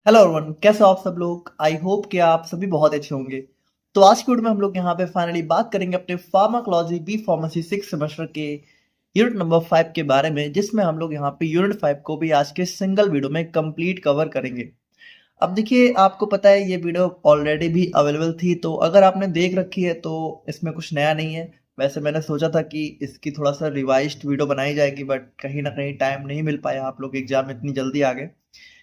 Hello everyone, कैसे हो आप सब लोग। आई होप कि आप सभी बहुत अच्छे होंगे। तो आज की वीडियो में हम लोग यहाँ पे फाइनली बात करेंगे अपने फार्माकोलॉजी बी फार्मेसी 6 सेमेस्टर के यूनिट नंबर 5 के बारे में, जिसमें हम लोग यहाँ पे यूनिट 5 को भी आज के सिंगल वीडियो में कंप्लीट कवर करेंगे। अब देखिए, आपको पता है ये वीडियो ऑलरेडी भी अवेलेबल थी, तो अगर आपने देख रखी है तो इसमें कुछ नया नहीं है। वैसे मैंने सोचा था कि इसकी थोड़ा सा रिवाइज्ड वीडियो बनाई जाएगी, बट कहीं ना कहीं टाइम नहीं मिल पाया, आप लोग एग्जाम में इतनी जल्दी आ गए।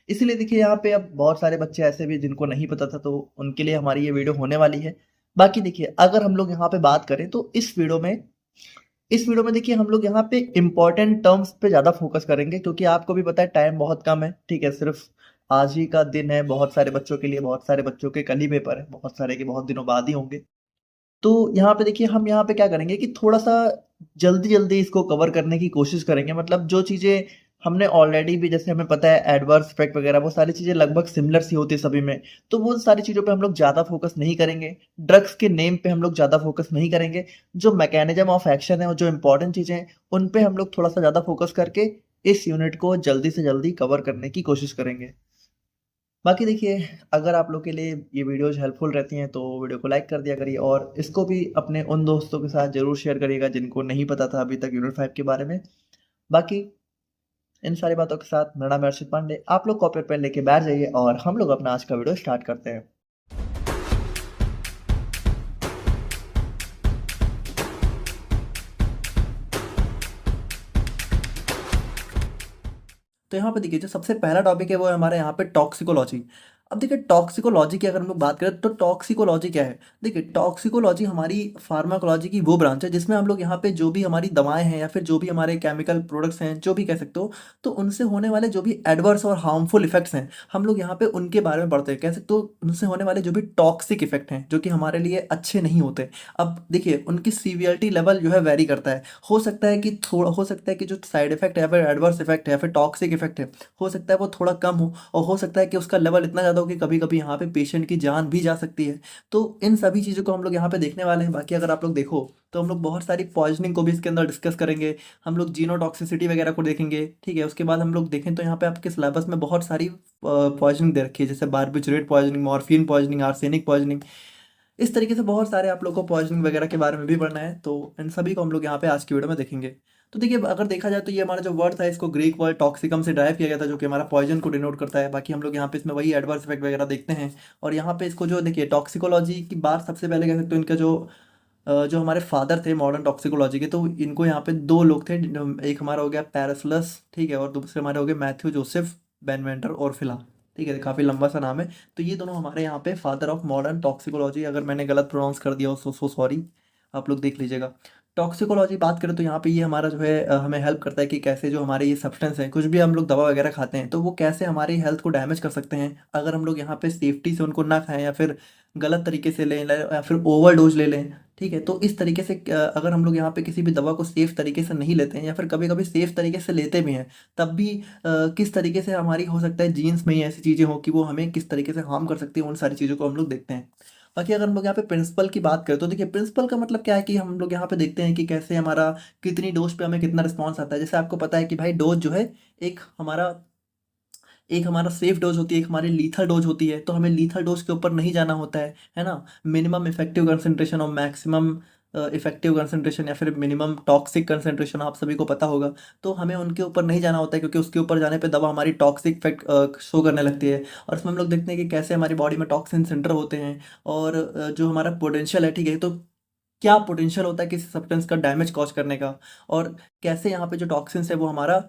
इसीलिए देखिए, यहाँ पे अब बहुत सारे बच्चे ऐसे भी जिनको नहीं पता था, तो उनके लिए हमारी ये वीडियो होने वाली है। बाकी देखिए, अगर हम लोग यहाँ पे बात करें तो इस वीडियो में देखिए हम लोग यहाँ पे इम्पोर्टेंट टर्म्स पे ज़्यादा फोकस करेंगे, क्योंकि आपको भी पता है टाइम बहुत कम है। ठीक है, सिर्फ आज ही का दिन है बहुत सारे बच्चों के लिए। बहुत सारे बच्चों के कल ही पेपर है, बहुत सारे के बहुत दिनों बाद ही होंगे। तो यहाँ पे देखिए, हम यहाँ पे क्या करेंगे कि थोड़ा-सा जल्दी-जल्दी इसको कवर करने की कोशिश करेंगे। मतलब जो चीज़ें हमने ऑलरेडी भी, जैसे हमें पता है एडवर्स इफ़ेक्ट वगैरह, वो सारी चीज़ें लगभग सिमिलर सी होती है सभी में। तो वो सारी चीज़ों पे हम लोग ज़्यादा फ़ोकस नहीं करेंगे। ड्रग्स के नेम पे हम लोग ज़्यादा फ़ोकस नहीं करेंगे। जो मैकेनिज़्म ऑफ एक्शन है और जो इम्पोर्टेंट चीज़ें हैं, उन पे हम लोग थोड़ा-सा ज़्यादा फ़ोकस करके इस यूनिट को जल्दी से जल्दी कवर करने की कोशिश करेंगे। बाकी देखिए, अगर आप लोग के लिए ये वीडियोज़ हेल्पफुल रहती हैं तो वीडियो को लाइक कर दिया करिए, और इसको भी अपने उन दोस्तों के साथ ज़रूर शेयर करिएगा जिनको नहीं पता था अभी तक यूनिट 5 के बारे में। बाकी इन सारी बातों के साथ मेरा नाम है अर्षित पांडे। आप लोग कॉपी और पेन लेके बैठ जाइए और हम लोग अपना आज का वीडियो स्टार्ट करते हैं। तो यहाँ पे देखिए, जो सबसे पहला टॉपिक है वो है हमारे यहाँ पे टॉक्सिकोलॉजी। अब देखिए, टॉक्सिकोलॉजी की अगर हम लोग बात करें तो टॉक्सिकोलॉजी क्या है। देखिए, टॉक्सिकोलॉजी हमारी फार्माकोलॉजी की वो ब्रांच है जिसमें हम लोग यहाँ पे जो भी हमारी दवाएं हैं या फिर जो भी हमारे केमिकल प्रोडक्ट्स हैं, जो भी कह सकते हो, तो उनसे होने वाले जो भी एडवर्स और हार्मफुल इफेक्ट्स हैं, हम लोग यहाँ पे उनके बारे में पढ़ते हैं। कह सकते हो उनसे होने वाले जो भी टॉक्सिक इफेक्ट हैं जो कि हमारे लिए अच्छे नहीं होते। अब देखिए, उनकी सीवियरिटी लेवल जो है वेरी करता है। हो सकता है कि जो साइड इफेक्ट है या फिर एडवर्स इफेक्ट है या फिर टॉक्सिक इफेक्ट है, हो सकता है वो थोड़ा कम हो, और हो सकता है कि उसका लेवल इतना ज़्यादा हो कि कभी कभी यहाँ पे पेशेंट की जान भी जा सकती है। तो इन सभी चीज़ों को हम लोग यहाँ पे देखने वाले हैं। बाकी अगर आप लोग देखो तो हम लोग बहुत सारी पॉइजनिंग को भी इसके अंदर डिस्कस करेंगे। हम लोग जीनोटॉक्सिसिटी वगैरह को देखेंगे। ठीक है, उसके बाद हम लोग देखें तो यहाँ पे आपके सिलेबस में बहुत सारी पॉइजनिंग दे रखी है, जैसे barbiturate poisoning, morphine poisoning, arsenic poisoning. इस तरीके से बहुत सारे आप लोगों को पॉइजनिंग वगैरह के बारे में भी पढ़ना है, तो इन सभी को हम लोग यहाँ पे आज की वीडियो में देखेंगे। तो देखिए, अगर देखा जाए तो ये हमारा जो वर्ड था, इसको ग्रीक वर्ड टॉक्सिकम से ड्राइव किया गया था, जो कि हमारा पॉइजन को डिनोट करता है। बाकी हम लोग यहाँ पे इसमें वही एडवर्स इफेक्ट वगैरह देखते हैं। और यहाँ पे इसको जो देखिए, टॉक्सिकोलॉजी की बात सबसे पहले कह सकते हो, इनका जो हमारे फादर थे मॉडर्न टॉक्सिकोलॉजी के, तो इनको यहाँ पे दो लोग थे। एक हमारा हो गया पैरासलस, ठीक है, और दूसरे हमारे हो गए मैथ्यू जोसेफ बेनवेंटर और फिला। ठीक है, काफ़ी लंबा सा नाम है। तो ये दोनों हमारे यहाँ पे फादर ऑफ मॉडर्न टॉक्सिकोलॉजी। अगर मैंने गलत प्रोनाउंस कर दिया हो सो सॉरी, आप लोग देख लीजिएगा। टॉक्सिकोलॉजी बात करें तो यहाँ पे ये हमारा जो है हमें हेल्प करता है कि कैसे जो हमारे ये सब्सटेंस हैं, कुछ भी हम लोग दवा वगैरह खाते हैं तो वो कैसे हमारी हेल्थ को डैमेज कर सकते हैं अगर हम लोग यहाँ पे सेफ्टी से उनको ना खाएं, या फिर गलत तरीके से या फिर ओवर डोज ले लें। ठीक है, तो इस तरीके से अगर हम लोग यहाँ पे किसी भी दवा को सेफ तरीके से नहीं लेते हैं, या फिर कभी कभी सेफ तरीके से लेते भी हैं, तब भी किस तरीके से हमारी हो सकता है जीन्स में ही ऐसी चीज़ें हो कि वो हमें किस तरीके से हार्म कर सकती है, उन सारी चीज़ों को हम लोग देखते हैं। बाकी अगर हम लोग यहाँ पे प्रिंसिपल की बात करें तो देखिए, प्रिंसिपल का मतलब क्या है कि हम लोग यहाँ पे देखते हैं कि कैसे हमारा कितनी डोज पे हमें कितना रिस्पॉन्स आता है। जैसे आपको पता है कि भाई, डोज जो है एक हमारा एक हमारा सेफ डोज होती है, एक हमारी लीथल डोज होती है। तो हमें लीथल डोज के ऊपर नहीं जाना होता है ना। मिनिमम इफेक्टिव कंसंट्रेशन और मैक्सिमम इफेक्टिव कंसंट्रेशन, या फिर मिनिमम टॉक्सिक कंसंट्रेशन, आप सभी को पता होगा। तो हमें उनके ऊपर नहीं जाना होता है, क्योंकि उसके ऊपर जाने पे दवा हमारी टॉक्सिक इफेक्ट शो करने लगती है। और इसमें हम लोग देखते हैं कि कैसे हमारी बॉडी में टॉक्सिन सेंटर होते हैं, और जो हमारा पोटेंशियल है, ठीक है, तो क्या पोटेंशियल होता है किसी सब्सटेंस का डैमेज कॉज करने का, और कैसे यहाँ पे जो टॉक्सिन्स है वो हमारा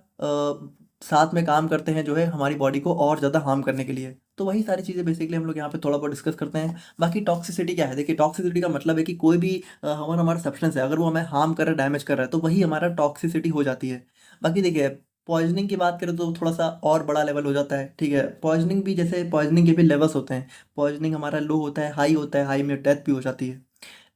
साथ में काम करते हैं जो है हमारी बॉडी को और ज़्यादा हार्म करने के लिए। तो वही सारी चीज़ें बेसिकली हम लोग यहाँ पे थोड़ा बहुत डिस्कस करते हैं। बाकी टॉक्सिसिटी क्या है, देखिए, टॉक्सिसिटी का मतलब है कि कोई भी हमारा सब्सटेंस है, अगर वो हमें हार्म कर रहा है, डैमेज कर रहा है, तो वही हमारा टॉक्सिसिटी हो जाती है। बाकी देखिए, पॉइजनिंग की बात करें तो थोड़ा सा और बड़ा लेवल हो जाता है। ठीक है, पॉइजनिंग भी, जैसे पॉइजनिंग के भी लेवल्स होते हैं। पॉइजनिंग हमारा लो होता है, हाई होता है, हाई में डेथ भी हो जाती है।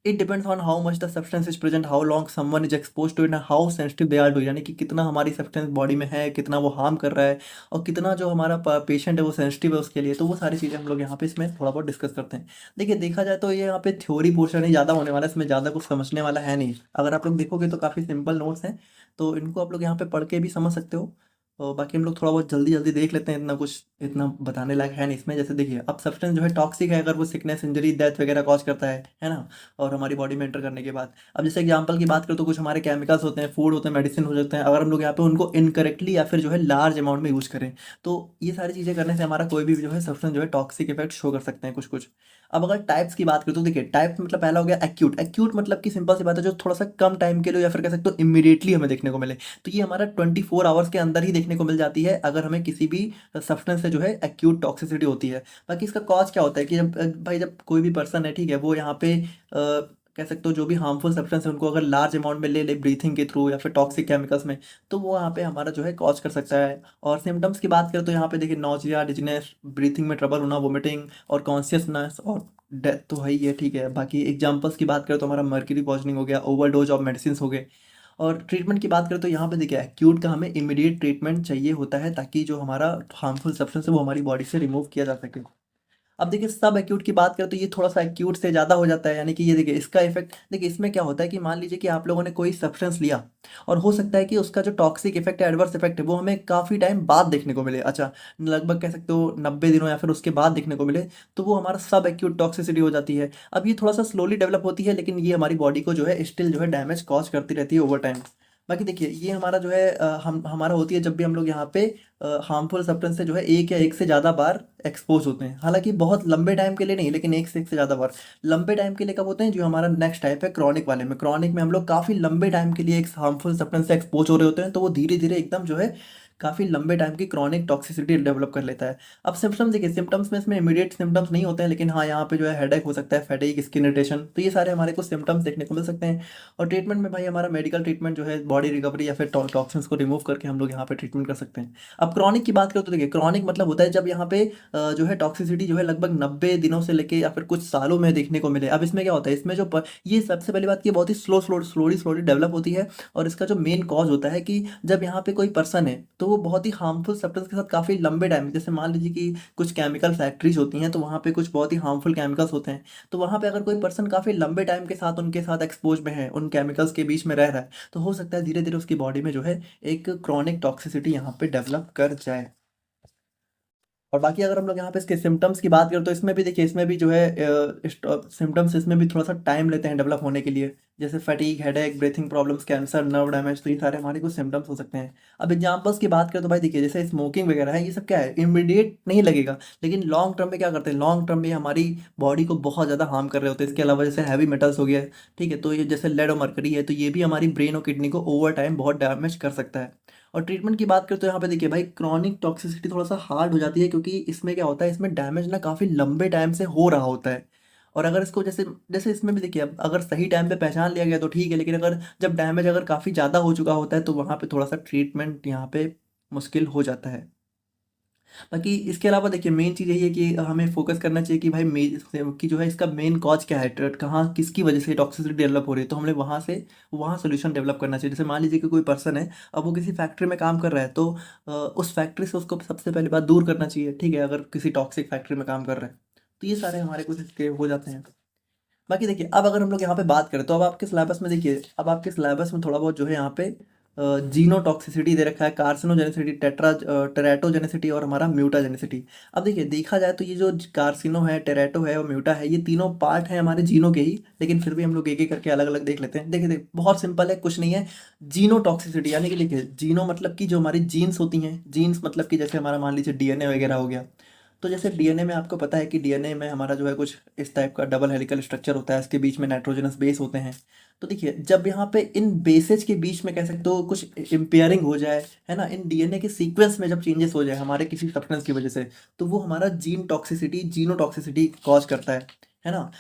It depends on how much the substance is present, how long someone is expose to it, how sensitive they are to, यानी कि कितना हमारी सब्सटेंस बॉडी में है, कितना वो हार्म कर रहा है, और कितना जो हमारा पेशेंट है वो सेंसिटिव है उसके लिए। तो वो सारी चीज़ें हम लोग यहाँ पे इसमें थोड़ा बहुत डिस्कस करते हैं। देखिए, देखा जाए तो ये यहाँ पे थ्योरी पोर्शन ही ज़्यादा होने वाला है, इसमें ज़्यादा कुछ समझने वाला है नहीं। अगर आप लोग देखोगे तो काफ़ी सिंपल नोट्स हैं, तो इनको आप लोग यहाँ पे पढ़ के भी समझ सकते हो। और बाकी हम लोग थोड़ा बहुत जल्दी जल्दी देख लेते हैं, इतना कुछ इतना बताने लायक है नहीं इसमें। जैसे देखिए, अब सब्सटेंस जो है टॉक्सिक है अगर वो सिकनेस, इंजरी, डेथ वगैरह कॉज करता है ना, और हमारी बॉडी में एंटर करने के बाद। अब जैसे एग्जांपल की बात करें तो कुछ हमारे केमिकल्स होते हैं, फूड होते हैं, मेडिसिन हो सकते हैं, अगर हम लोग यहाँ पे उनको इनकरेक्टली या फिर जो है लार्ज अमाउंट में यूज़ करें, तो ये सारी चीज़ें करने से हमारा कोई भी जो है सब्सटेंस जो है टॉक्सिक इफेक्ट शो कर सकते हैं कुछ कुछ। अब अगर टाइप्स की बात करें तो देखिए, टाइप्स मतलब पहला हो गया एक्यूट। एक्यूट मतलब कि सिंपल सी बात है, जो थोड़ा सा कम टाइम के लिए या फिर कह सकते हो इमीडिएटली हमें देखने को मिले। तो ये हमारा 24 आवर्स के अंदर ही देखने को मिल जाती है अगर हमें किसी भी सब्सटेंस से जो है एक्यूट टॉक्सिसिटी होती है। बाकी इसका कॉज क्या होता है कि जब भाई जब कोई भी पर्सन है, ठीक है, वो यहाँ पे कह सकते हो जो भी हार्मफुल सब्सटेंस है उनको अगर लार्ज अमाउंट में ले ले ब्रीथिंग के थ्रू या फिर टॉक्सिक केमिकल्स में, तो वो यहाँ पे हमारा जो है कॉज कर सकता है। और सिम्टम्स की बात करें तो यहाँ पे देखिए, नोजिया, डिजीनेस, ब्रीथिंग में ट्रबल होना, वोमिटिंग और कॉन्शियसनेस और डेथ तो है ही है, ठीक है। बाकी एग्जांपल्स की बात करें तो हमारा मर्क्यूरी पॉइजनिंग हो गया, ओवरडोज ऑफ मेडिसिन हो गए। और ट्रीटमेंट की बात करें तो यहाँ पे देखिए, एक्यूट का हमें इमीडिएट ट्रीटमेंट चाहिए होता है ताकि जो हमारा हार्मफुल सब्सटेंस है वो हमारी बॉडी से रिमूव किया जा सके। अब देखिए, सब एक्यूट की बात करें तो ये थोड़ा सा एक्यूट से ज़्यादा हो जाता है, यानी कि ये देखिए इसका इफेक्ट, देखिए इसमें क्या होता है कि मान लीजिए कि आप लोगों ने कोई सब्सटेंस लिया और हो सकता है कि उसका जो टॉक्सिक इफेक्ट है, एडवर्स इफेक्ट है, वो हमें काफ़ी टाइम बाद देखने को मिले। अच्छा, लगभग कह सकते हो 90 दिनों या फिर उसके बाद देखने को मिले, तो वो हमारा सब एक्यूट टॉक्सिसिटी हो जाती है। अब ये थोड़ा सा स्लोली डेवलप होती है, लेकिन ये हमारी बॉडी को जो है स्टिल जो है डैमेज कॉज करती रहती है ओवर टाइम। बाकी देखिए, ये हमारा जो है हम हमारा होती है जब भी हम लोग यहाँ पे हार्मफुल सब्सटेंस से जो है एक या एक से ज़्यादा बार एक्सपोज होते हैं। हालांकि बहुत लंबे टाइम के लिए नहीं, लेकिन एक से ज़्यादा बार। लंबे टाइम के लिए कब होते हैं, जो हमारा नेक्स्ट टाइप है क्रॉनिक वाले में। क्रॉनिक में हम लोग काफ़ी लंबे टाइम के लिए एक हार्मफुल सब्सटेंस से एक्सपोज हो रहे होते हैं, तो वो धीरे धीरे एकदम जो है काफ़ी लंबे टाइम की क्रॉनिक टॉक्सिसिटी डेवलप कर लेता है। अब सिम्टम्स देखिए, सिम्टम्स में इसमें इमीडिएट सिम्टम्स नहीं होते हैं, लेकिन हाँ यहाँ पे जो है हेडेक हो सकता है, फैटिग, स्किन इरिटेशन, तो ये सारे हमारे को सिम्टम्स देखने को मिल सकते हैं। और ट्रीटमेंट में भाई हमारा मेडिकल ट्रीटमेंट जो है बॉडी रिकवरी या फिर टॉक्सिन्स को रिमूव करके हम लोग यहाँ पे ट्रीटमेंट कर सकते हैं। अब क्रॉनिक की बात करें तो देखिए, क्रॉनिक मतलब होता है जब यहाँ पे जो है टॉक्सिसिटी जो है लगभग 90 दिनों से लेके या फिर कुछ सालों में देखने को मिले। अब इसमें क्या होता है, इसमें जो ये सबसे पहली बात, ये बहुत ही स्लोली डेवलप होती है। और इसका जो मेन कॉज होता है कि जब यहाँ पे कोई पर्सन है तो वो बहुत ही हार्मफुल सब्सटेंस के साथ काफ़ी लंबे टाइम, जैसे मान लीजिए कि कुछ केमिकल फैक्ट्रीज होती हैं तो वहाँ पे कुछ बहुत ही हार्मफुल केमिकल्स होते हैं। तो वहाँ पे अगर कोई पर्सन काफ़ी लंबे टाइम के साथ उनके साथ एक्सपोज में है, उन केमिकल्स के बीच में रह रहा है, तो हो सकता है धीरे धीरे उसकी बॉडी में जो है एक क्रॉनिक टॉक्सिसिटी यहाँ पे डेवलप कर जाए। और बाकी अगर हम लोग यहाँ पे इसके सिम्टम्स की बात करें तो इसमें भी देखिए, इसमें भी जो है सिम्टम्स इसमें भी थोड़ा सा टाइम लेते हैं डेवलप होने के लिए, जैसे fatigue, headache, breathing problems, cancer, nerve damage, तो ये सारे हमारे कुछ सिम्टम्स हो सकते हैं। अब एग्जांपल्स की बात करें तो भाई देखिए, जैसे स्मोकिंग वगैरह है, ये सब क्या है, इमीडिएट नहीं लगेगा, लेकिन लॉन्ग टर्म में क्या करते हैं, लॉन्ग टर्म में हमारी बॉडी को बहुत ज़्यादा हार्म कर रहे होते हैं। इसके अलावा जैसे हैवी मेटल्स हो गया, ठीक है, तो ये जैसे लेड और मरकरी है, तो ये भी हमारी ब्रेन और किडनी को ओवर टाइम बहुत डैमेज कर सकता है। और ट्रीटमेंट की बात करें तो यहाँ पे देखिए भाई, क्रॉनिक टॉक्सिसिटी थोड़ा सा हार्ड हो जाती है, क्योंकि इसमें क्या होता है, इसमें डैमेज ना काफ़ी लंबे टाइम से हो रहा होता है। और अगर इसको जैसे जैसे इसमें भी देखिए, अब अगर सही टाइम पे पहचान लिया गया तो ठीक है, लेकिन अगर जब डैमेज अगर काफ़ी ज़्यादा हो चुका होता है तो वहाँ पे थोड़ा सा ट्रीटमेंट यहाँ पे मुश्किल हो जाता है। बाकी इसके अलावा देखिए, मेन चीज़ यही है कि हमें फोकस करना चाहिए कि भाई कि जो है इसका मेन कॉज क्या है, कहाँ किसकी वजह से टॉक्सिसिटी डेवलप हो रही है, तो हमने वहाँ सोल्यूशन डेवलप करना चाहिए। जैसे मान लीजिए कि कोई पर्सन है, अब वो किसी फैक्ट्री में काम कर रहा है, तो उस फैक्ट्री से उसको सबसे पहली बात दूर करना चाहिए, ठीक है, अगर किसी टॉक्सिक फैक्ट्री में काम कर रहा है। तो ये सारे हमारे कुछ इसके हो जाते हैं। बाकी देखिए, अब अगर हम लोग यहाँ पे बात करें तो अब आपके सिलेबस में देखिए, अब आपके सिलेबस में थोड़ा बहुत जो है यहाँ पे जीनोटॉक्सिसिटी दे रखा है, कार्सिनोजेनेसिटी, टेराटोजेनेसिटी और हमारा म्यूटाजेनेसिटी। अब देखिए, देखा जाए तो ये जो कार्सिनो है, टेराटो है और म्यूटा है, ये तीनों पार्ट हैं हमारे जीनों के ही, लेकिन फिर भी हम लोग एक एक करके अलग अलग देख लेते हैं। देखिए देखिए, बहुत सिंपल है, कुछ नहीं है। जीनोटॉक्सिसिटी यानी कि देखिए, जीनो मतलब कि जो हमारी जीन्स होती हैं, जीन्स मतलब कि जैसे हमारा मान लीजिए डीएनए वगैरह हो गया। तो जैसे डीएनए में आपको पता है कि डीएनए में हमारा जो है कुछ इस टाइप का डबल हेलिकल स्ट्रक्चर होता है, इसके बीच में नाइट्रोजनस बेस होते हैं। तो देखिए, जब यहाँ पे इन बेसेज के बीच में कह सकते हो कुछ इम्पेयरिंग हो जाए, है ना, इन डीएनए के सीक्वेंस में जब चेंजेस हो जाए हमारे किसी सब्सटेंस की वजह से, तो वो हमारा जीनोटॉक्सिसिटी कॉज करता है ना।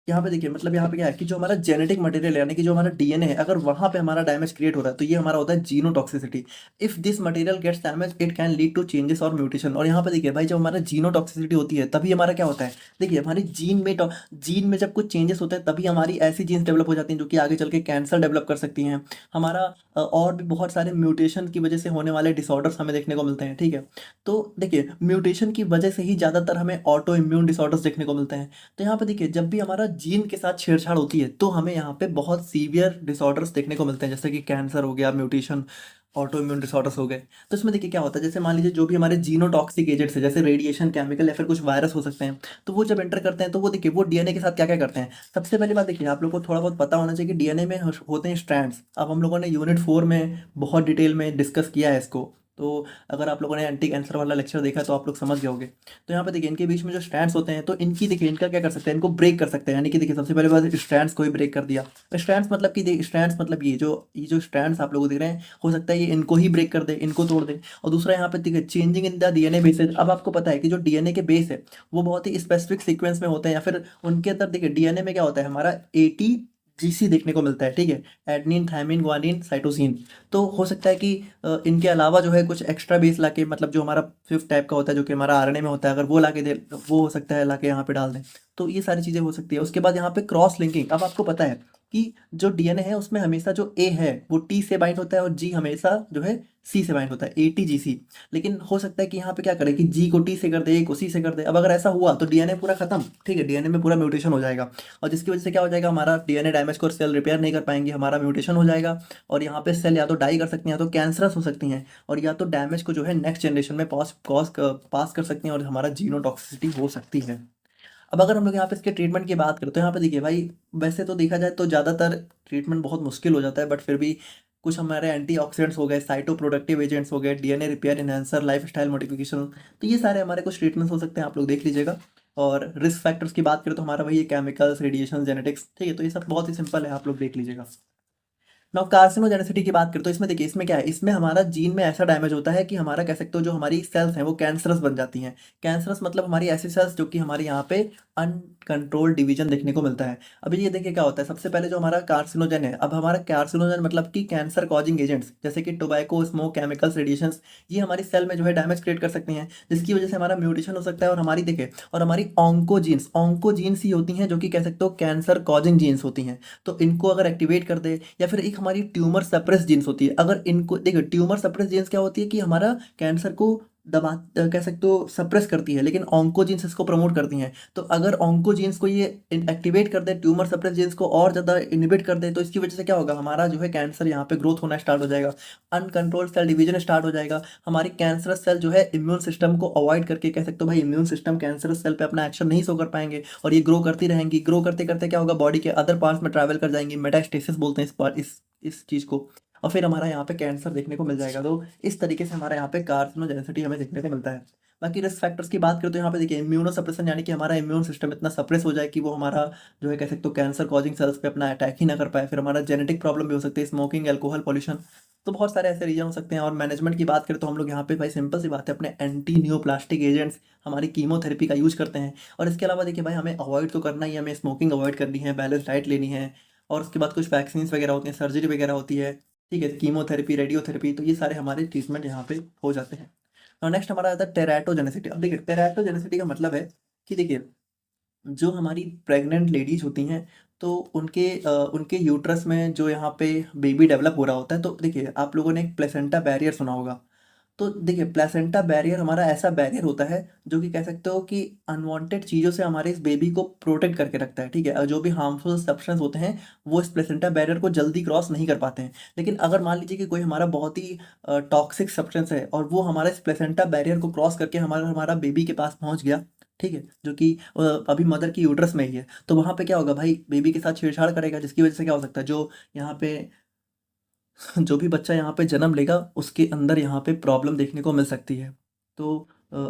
यहाँ पे देखिए, मतलब यहाँ पे क्या है कि जो हमारा जेनेटिक मटेरियल यानी कि जो हमारा डीएनए है, अगर वहाँ पे हमारा डैमेज क्रिएट हो रहा है तो ये हमारा होता है genotoxicity. If this material gets damage it can lead to changes और म्यूटेशन। और यहाँ पे देखिए भाई, जब हमारा जीनोटॉक्सिसिटी होती है तभी हमारा क्या होता है, देखिए हमारी जीन में जब कुछ चेंजेस होते हैं तभी हमारी ऐसी जीन्स डेवलप हो जाती हैं जो कि आगे चल के कैंसर डेवलप कर सकती हैं। हमारा और भी बहुत सारे म्यूटेशन की वजह से होने वाले डिसऑर्डर्स हमें देखने को मिलते हैं, ठीक है। तो देखिए, म्यूटेशन की वजह से ही ज़्यादातर हमें ऑटो इम्यून डिसऑर्डर्स देखने को मिलते हैं। तो यहाँ पे देखिए, जब भी हमारा जीन के साथ छेड़छाड़ होती है तो हमें यहाँ पे बहुत सीवियर डिसऑर्डर्स देखने को मिलते हैं, जैसे कि कैंसर हो गया, म्यूटेशन, ऑटो इम्यून डिसऑर्डर्स हो गए। तो इसमें देखिए क्या होता है, जैसे मान लीजिए जो भी हमारे जीनोटॉक्सिक एजेंट्स है, जैसे रेडिएशन, केमिकल या फिर कुछ वायरस हो सकते हैं, तो वो जब एंटर करते हैं तो वो देखिए वो डीएनए के साथ क्या क्या करते हैं। सबसे पहली बात देखिए, आप लोग को थोड़ा बहुत पता होना चाहिए कि डीएनए में होते हैं स्ट्रैंड्स। अब हम लोगों ने यूनिट 4 में बहुत डिटेल में डिस्कस किया है इसको, तो अगर आप लोगों ने एंटी कैंसर वाला लेक्चर देखा है तो आप लोग समझ गए होंगे। तो यहाँ पे देखिए इनके बीच में जो स्ट्रैंड्स होते हैं, तो इनकी देखिए इनका क्या कर सकते हैं, इनको ब्रेक कर सकते हैं। यानी कि देखिए सबसे पहले बात, स्ट्रैंड्स को ही ब्रेक कर दिया। स्ट्रैंड्स मतलब कि स्ट्रैंड्स मतलब ये जो स्ट्रैंड्स आप लोग देख रहे हैं, हो सकता है ये इनको ही ब्रेक कर दे, इनको तोड़ दे। और दूसरा यहाँ पे देखिए changing in the DNA basis. अब आपको पता है कि जो डीएनए के बेस है वो बहुत ही स्पेसिफिक सीक्वेंस में होते हैं, या फिर उनके अंदर देखिए डीएनए में क्या होता है, हमारा एटीजीसी देखने को मिलता है, ठीक है, एडनिन थायमिन ग्वानिन साइटोसिन। तो हो सकता है कि इनके अलावा जो है कुछ एक्स्ट्रा बेस लाके, मतलब जो हमारा फिफ्थ टाइप का होता है जो कि हमारा आरएनए में होता है, अगर वो लाके दे, वो हो सकता है लाके यहाँ पे डाल दें। तो ये सारी चीज़ें हो सकती है। उसके बाद यहाँ पे क्रॉस लिंकिंग। अब आपको पता है कि जो डीएनए है उसमें हमेशा जो ए है वो टी से बाइंड होता है और जी हमेशा जो है सी से बाइंड होता है, एटीजीसी। लेकिन हो सकता है कि यहाँ पे क्या करे कि जी को टी से कर दे, ए को सी से कर दे। अब अगर ऐसा हुआ तो डीएनए पूरा खत्म, ठीक है, डीएनए में पूरा म्यूटेशन हो जाएगा। और जिसकी वजह से क्या हो जाएगा, हमारा डीएनए डैमेज को सेल रिपेयर नहीं कर पाएंगे, हमारा म्यूटेशन हो जाएगा। और यहाँ पे सेल या तो डाई कर सकती हैं, या तो कैंसरस हो सकती हैं, और या तो डैमेज को जो है नेक्स्ट जनरेशन में पास कर सकती हैं, और हमारा जीनोटॉक्सिसिटी हो सकती है। अब अगर हम लोग यहाँ पे इसके ट्रीटमेंट की बात करें तो यहाँ पे देखिए भाई, वैसे तो देखा जाए तो ज़्यादातर ट्रीटमेंट बहुत मुश्किल हो जाता है, बट फिर भी कुछ हमारे एंटीऑक्सीडेंट्स हो गए, साइटोप्रोडक्टिव एजेंट्स हो गए, DNA repair enhancer, lifestyle modification, तो ये सारे हमारे कुछ ट्रीटमेंट्स हो सकते हैं, आप लोग देख लीजिएगा। और रिस्क फैक्टर्स की बात करें तो हमारा वही केमिकल्स, रेडिएशन, जेनेटिक्स, ठीक है, तो ये सब बहुत ही सिंपल है, आप लोग देख लीजिएगा। नाउ कार्सिनोजेनेसिटी की बात करें तो इसमें देखिए, इसमें क्या है, इसमें हमारा जीन में ऐसा डैमेज होता है कि हमारा कह सकते हो जो हमारी सेल्स हैं वो कैंसरस बन जाती हैं। कैंसरस मतलब हमारी ऐसी सेल्स जो कि हमारे यहाँ पे अनकंट्रोल्ड डिवीजन देखने को मिलता है। अभी ये देखिए क्या होता है, सबसे पहले जो हमारा कार्सिनोजन है, अब हमारा कार्सिनोजन मतलब कि कैंसर कॉजिंग एजेंट्स, जैसे कि टोबैको, स्मोक, केमिकल्स, रेडिएशंस, ये हमारी सेल में जो है डैमेज क्रिएट कर सकती हैं, जिसकी वजह से हमारा म्यूटेशन हो सकता है। और हमारी देखिए, और हमारी ऑन्कोजीन्स ही होती हैं जो कि कह सकते हो कैंसर कॉजिंग जीन्स होती हैं। तो इनको अगर एक्टिवेट कर दे, या फिर एक हमारी ट्यूमर सप्रेस जीन्स होती है, अगर इनको देखिए, ट्यूमर सप्रेस जीन्स क्या होती है कि हमारा कैंसर को दबा, कह सकते हो सप्रेस करती है, लेकिन ऑन्कोजीन्स इसको प्रमोट करती हैं। तो अगर ऑन्कोजीन्स को ये एक्टिवेट कर दे, ट्यूमर सप्रेस जीन्स को और ज़्यादा इनहिबिट कर दे, तो इसकी वजह से क्या होगा, हमारा जो है कैंसर यहाँ पे ग्रोथ होना स्टार्ट हो जाएगा, अनकंट्रोल्ड सेल डिवीजन स्टार्ट हो जाएगा। हमारी कैंसरस सेल जो है इम्यून सिस्टम को अवॉइड करके, कह सकते हो भाई, इम्यून सिस्टम कैंसरस सेल पे अपना एक्शन नहीं शो कर पाएंगे, और ये ग्रो करती रहेंगी। ग्रो करते करते क्या होगा, बॉडी के अदर पार्ट्स में ट्रैवल कर जाएंगी, मेटास्टेसिस बोलते हैं इस चीज़ को। और फिर हमारा यहाँ पे कैंसर देखने को मिल जाएगा। तो इस तरीके से हमारा यहाँ पे कार्सिनोजेनेसिटी हमें देखने को मिलता है। बाकी रिस्क फैक्टर्स की बात करें तो यहाँ पे देखिए इम्यूनो सप्रेशन, यानी कि हमारा इम्यून सिस्टम इतना सप्रेस हो जाए कि वो हमारा जो है कह सकते हो कैंसर कॉजिंग सेल्स पे अपना अटैक ही ना कर पाए। फिर हमारा जेनेटिक प्रॉब्लम भी हो सकती है, स्मोकिंग, एल्कोहल, पॉल्यूशन, तो बहुत सारे ऐसे रीजन हो सकते हैं। और मैनेजमेंट की बात करें तो हम लोग यहाँ पे भाई सिंपल सी बात है, अपने एंटी न्यूप्लास्टिक एजेंट्स, हमारी कीमोथेरेपी का यूज करते हैं। और इसके अलावा देखिए भाई, हमें अवॉइड तो करना ही है, हमें स्मोकिंग अवॉइड करनी है, बैलेंस डाइट लेनी है, और उसके बाद कुछ वैक्सीन वगैरह होती हैं, सर्जरी वगैरह होती है, ठीक है, कीमोथेरेपी, रेडियोथेरेपी, तो ये सारे हमारे ट्रीटमेंट यहाँ पे हो जाते हैं। और नेक्स्ट हमारा आता है टेराटोजेनेसिटी। अब देखिए टेराटोजेनेसिटी का मतलब है कि देखिए, जो हमारी प्रेग्नेंट लेडीज होती हैं, तो उनके यूट्रस में जो यहाँ पे बेबी डेवलप हो रहा होता है, तो देखिए आप लोगों ने एक प्लेसेंटा बैरियर सुना होगा। तो देखिए प्लेसेंटा बैरियर हमारा ऐसा बैरियर होता है जो कि कह सकते हो कि अनवांटेड चीज़ों से हमारे इस बेबी को प्रोटेक्ट करके रखता है, ठीक है, और जो भी हार्मफुल सब्सटेंस होते हैं वो इस प्लेसेंटा बैरियर को जल्दी क्रॉस नहीं कर पाते हैं। लेकिन अगर मान लीजिए कि कोई हमारा बहुत ही टॉक्सिक सब्सटेंस है और वो हमारा इस प्लेसेंटा बैरियर को क्रॉस करके हमारा हमारा बेबी के पास पहुंच गया, ठीक है, जो कि अभी मदर की यूट्रस में ही है, तो वहाँ पे क्या होगा भाई, बेबी के साथ छेड़छाड़ करेगा, जिसकी वजह से क्या हो सकता है, जो यहाँ पे जो भी बच्चा यहाँ पे जन्म लेगा उसके अंदर यहाँ पे प्रॉब्लम देखने को मिल सकती है। तो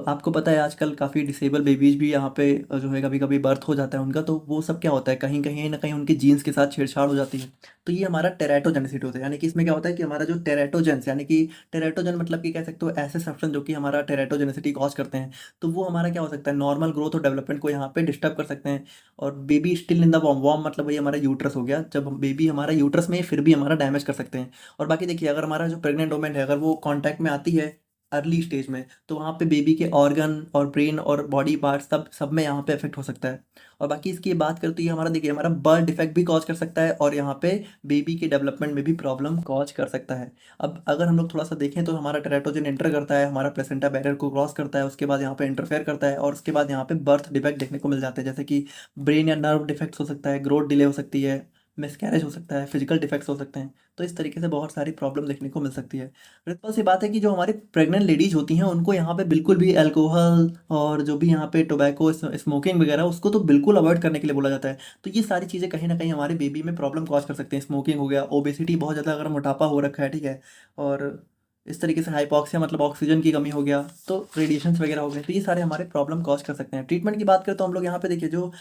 आपको पता है आजकल काफ़ी डिसेबल बेबीज भी यहाँ पे जो है कभी कभी बर्थ हो जाता है उनका, तो वो सब क्या होता है, कहीं कहीं ना कहीं उनके जीन्स के साथ छेड़छाड़ हो जाती है। तो ये हमारा टेराटोजेनेसिटी होता है, यानी कि इसमें क्या होता है कि हमारा जो टेराटोजेंस, यानी कि टेराटोजन मतलब कि कह सकते हो ऐसे सब्सटेंस जो कि हमारा टेराटोजेनेसिटी कॉज करते हैं, तो वो हमारा क्या हो सकता है, नॉर्मल ग्रोथ और डेवलपमेंट को यहाँ पे डिस्टर्ब कर सकते हैं। और baby still in the warm, warm मतलब वही हमारा यूट्रस हो गया, जब बेबी हमारा यूट्रस में है, फिर भी हमारा डैमेज कर सकते हैं। और बाकी देखिए, अगर हमारा जो प्रेग्नेंट वुमेन है, अगर वो कांटेक्ट में आती है अर्ली स्टेज में, तो वहाँ पे बेबी के ऑर्गन और ब्रेन और बॉडी पार्ट्स सब में यहाँ पे इफेक्ट हो सकता है। और बाकी इसकी बात करें तो ये हमारा देखिए, हमारा बर्थ डिफेक्ट भी कॉज कर सकता है, और यहाँ पे बेबी के डेवलपमेंट में भी प्रॉब्लम कॉज कर सकता है। अब अगर हम लोग थोड़ा सा देखें तो हमारा टेराटोजन एंटर करता है, हमारा प्लेसेंटा बैरियर को क्रॉस करता है, उसके बाद यहाँ पे इंटरफेयर करता है, और उसके बाद यहाँ पे बर्थ डिफेक्ट देखने को मिल जाते हैं, जैसे कि ब्रेन या नर्व डिफेक्ट्स हो सकता है, ग्रोथ डिले हो सकती है, मिसकैरेज हो सकता है, फिजिकल डिफेक्ट्स हो सकते हैं। तो इस तरीके से बहुत सारी प्रॉब्लम देखने को मिल सकती है। सिंपल सी बात है कि जो हमारी प्रेग्नेंट लेडीज होती हैं उनको यहाँ पे बिल्कुल भी अल्कोहल और जो भी यहाँ पे टोबैको स्मोकिंग वगैरह उसको तो बिल्कुल अवॉइड करने के लिए बोला जाता है। तो ये सारी चीज़ें कहीं ना कहीं हमारे बेबी में प्रॉब्लम कॉज कर सकते हैं। स्मोकिंग हो गया, ओबेसिटी बहुत ज़्यादा अगर मोटापा हो रखा है, ठीक है, और इस तरीके से हाइपॉक्सिया मतलब ऑक्सीजन की कमी हो गया, तो रेडिएशंस वगैरह हो गए, तो ये सारे हमारे प्रॉब्लम कॉज कर सकते हैं। ट्रीटमेंट की बात करें तो हम लोग यहाँ पे देखिए जो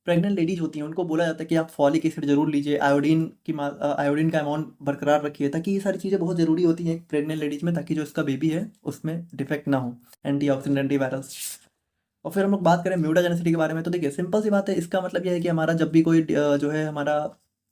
प्रेग्नेंट लेडीज होती हैं उनको बोला जाता है कि आप फॉलिक एसिड जरूर लीजिए, आयोडीन का अमाउंट बरकरार रखिए, ताकि ये सारी चीज़ें बहुत ज़रूरी होती हैं प्रेग्नेंट लेडीज में, ताकि जो इसका बेबी है उसमें डिफेक्ट ना हो, एंटीऑक्सीडेंट एंटीवायरल्स। और फिर हम लोग बात करें म्यूटाजेनिसिटी के बारे में, तो देखिए सिंपल सी बात है, इसका मतलब ये है कि हमारा जब भी कोई जो है हमारा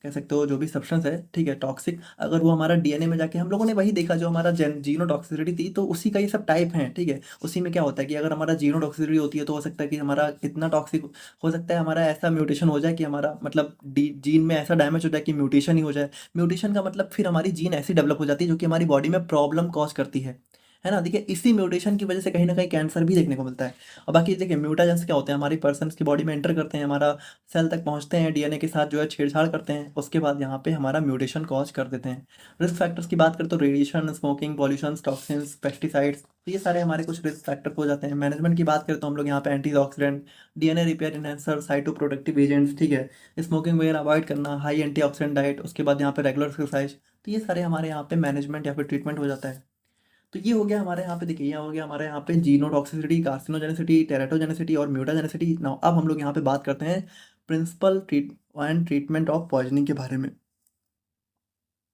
कह सकते हो जो भी सब्सटेंस है, ठीक है, टॉक्सिक, अगर वो हमारा डीएनए में जाके हम लोगों ने वही देखा जो हमारा जीनोटॉक्सिसिटी थी, तो उसी का ये सब टाइप है, ठीक है। उसी में क्या होता है कि अगर हमारा जीनोटॉक्सिसिटी होती है तो हो सकता है कि हमारा इतना टॉक्सिक हो सकता है, हमारा ऐसा म्यूटेशन हो जाए कि हमारा मतलब जीन में ऐसा डैमेज हो जाए कि म्यूटेशन ही हो जाए। म्यूटेशन का मतलब फिर हमारी जीन ऐसी डेवलप हो जाती है जो कि हमारी बॉडी में प्रॉब्लम कॉज करती है ना। देखिए इसी म्यूटेशन की वजह से कहीं ना कहीं कैंसर भी देखने को मिलता है। और बाकी देखिए म्यूटाजेंस क्या होते हैं, हमारी पर्सन्स की बॉडी में एंटर करते हैं, हमारा सेल तक पहुंचते हैं, डीएनए के साथ जो है छेड़छाड़ करते हैं, उसके बाद यहाँ पे हमारा म्यूटेशन कॉज कर देते हैं। रिस्क फैक्टर्स की बात करें तो radiation, smoking, pollution, toxins, pesticides, तो ये सारे हमारे कुछ रिस्क फैक्टर हो जाते हैं। मैनेजमेंट की बात करें तो हम लोग यहाँ पे antioxidant, DNA repair enhancer, cytoprotective agents, ठीक है, स्मोकिंग वगैरह अवॉइड करना, हाई एंटीऑक्सीडेंट डाइट, उसके बाद यहाँ पे रेगुलर एक्सरसाइज, तो ये सारे हमारे यहाँ पे मैनेजमेंट या फिर ट्रीटमेंट हो जाता है। तो ये हो गया हमारे यहाँ पे, देखिए ये हो गया हमारे यहाँ पे जीनोटॉक्सिसिटी, कार्सिनोजेनेसिटी, टेराटोजेनेसिटी और म्यूटाजेनेसिटी। नाउ अब हम लोग यहाँ पे बात करते हैं प्रिंसिपल ट्रीटमेंट ऑफ पॉइजनिंग के बारे में,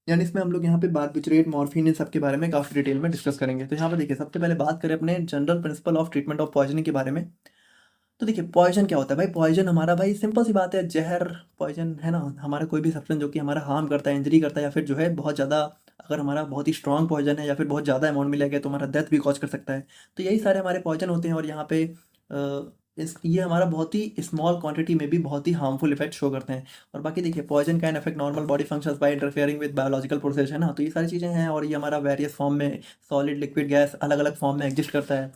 यानी इसमें हम लोग यहाँ पे बारबिचरेट, मॉर्फिन, इन सब के बारे में काफ़ी डिटेल में डिस्कस करेंगे। तो यहाँ पे देखिए सबसे पहले बात करें अपने general principle of treatment of poisoning के बारे में। तो देखिए पॉइजन क्या होता है भाई, पॉइजन हमारा भाई सिंपल सी बात है, जहर, पॉइजन है ना, हमारा कोई भी सब्सटेंस जो कि हमारा हार्म करता है, इंजरी करता है, या फिर जो है बहुत ज़्यादा, अगर हमारा बहुत ही स्ट्रॉन्ग पॉइजन है या फिर बहुत ज़्यादा अमाउंट मिला गया तो हमारा डेथ भी कॉज कर सकता है। तो यही सारे हमारे पॉइजन होते हैं, और यहाँ पे इस ये हमारा बहुत ही स्मॉल क्वांटिटी में भी बहुत ही हार्मफुल इफेक्ट शो करते हैं। और बाकी देखिए poison can affect normal body functions by interfering with biological process, है ना। तो ये सारी चीज़ें हैं, और ये हमारा वेरियस फॉर्म में, सॉलिड, लिक्विड, गैस, अलग अलग फॉर्म में एग्जिस्ट करता है।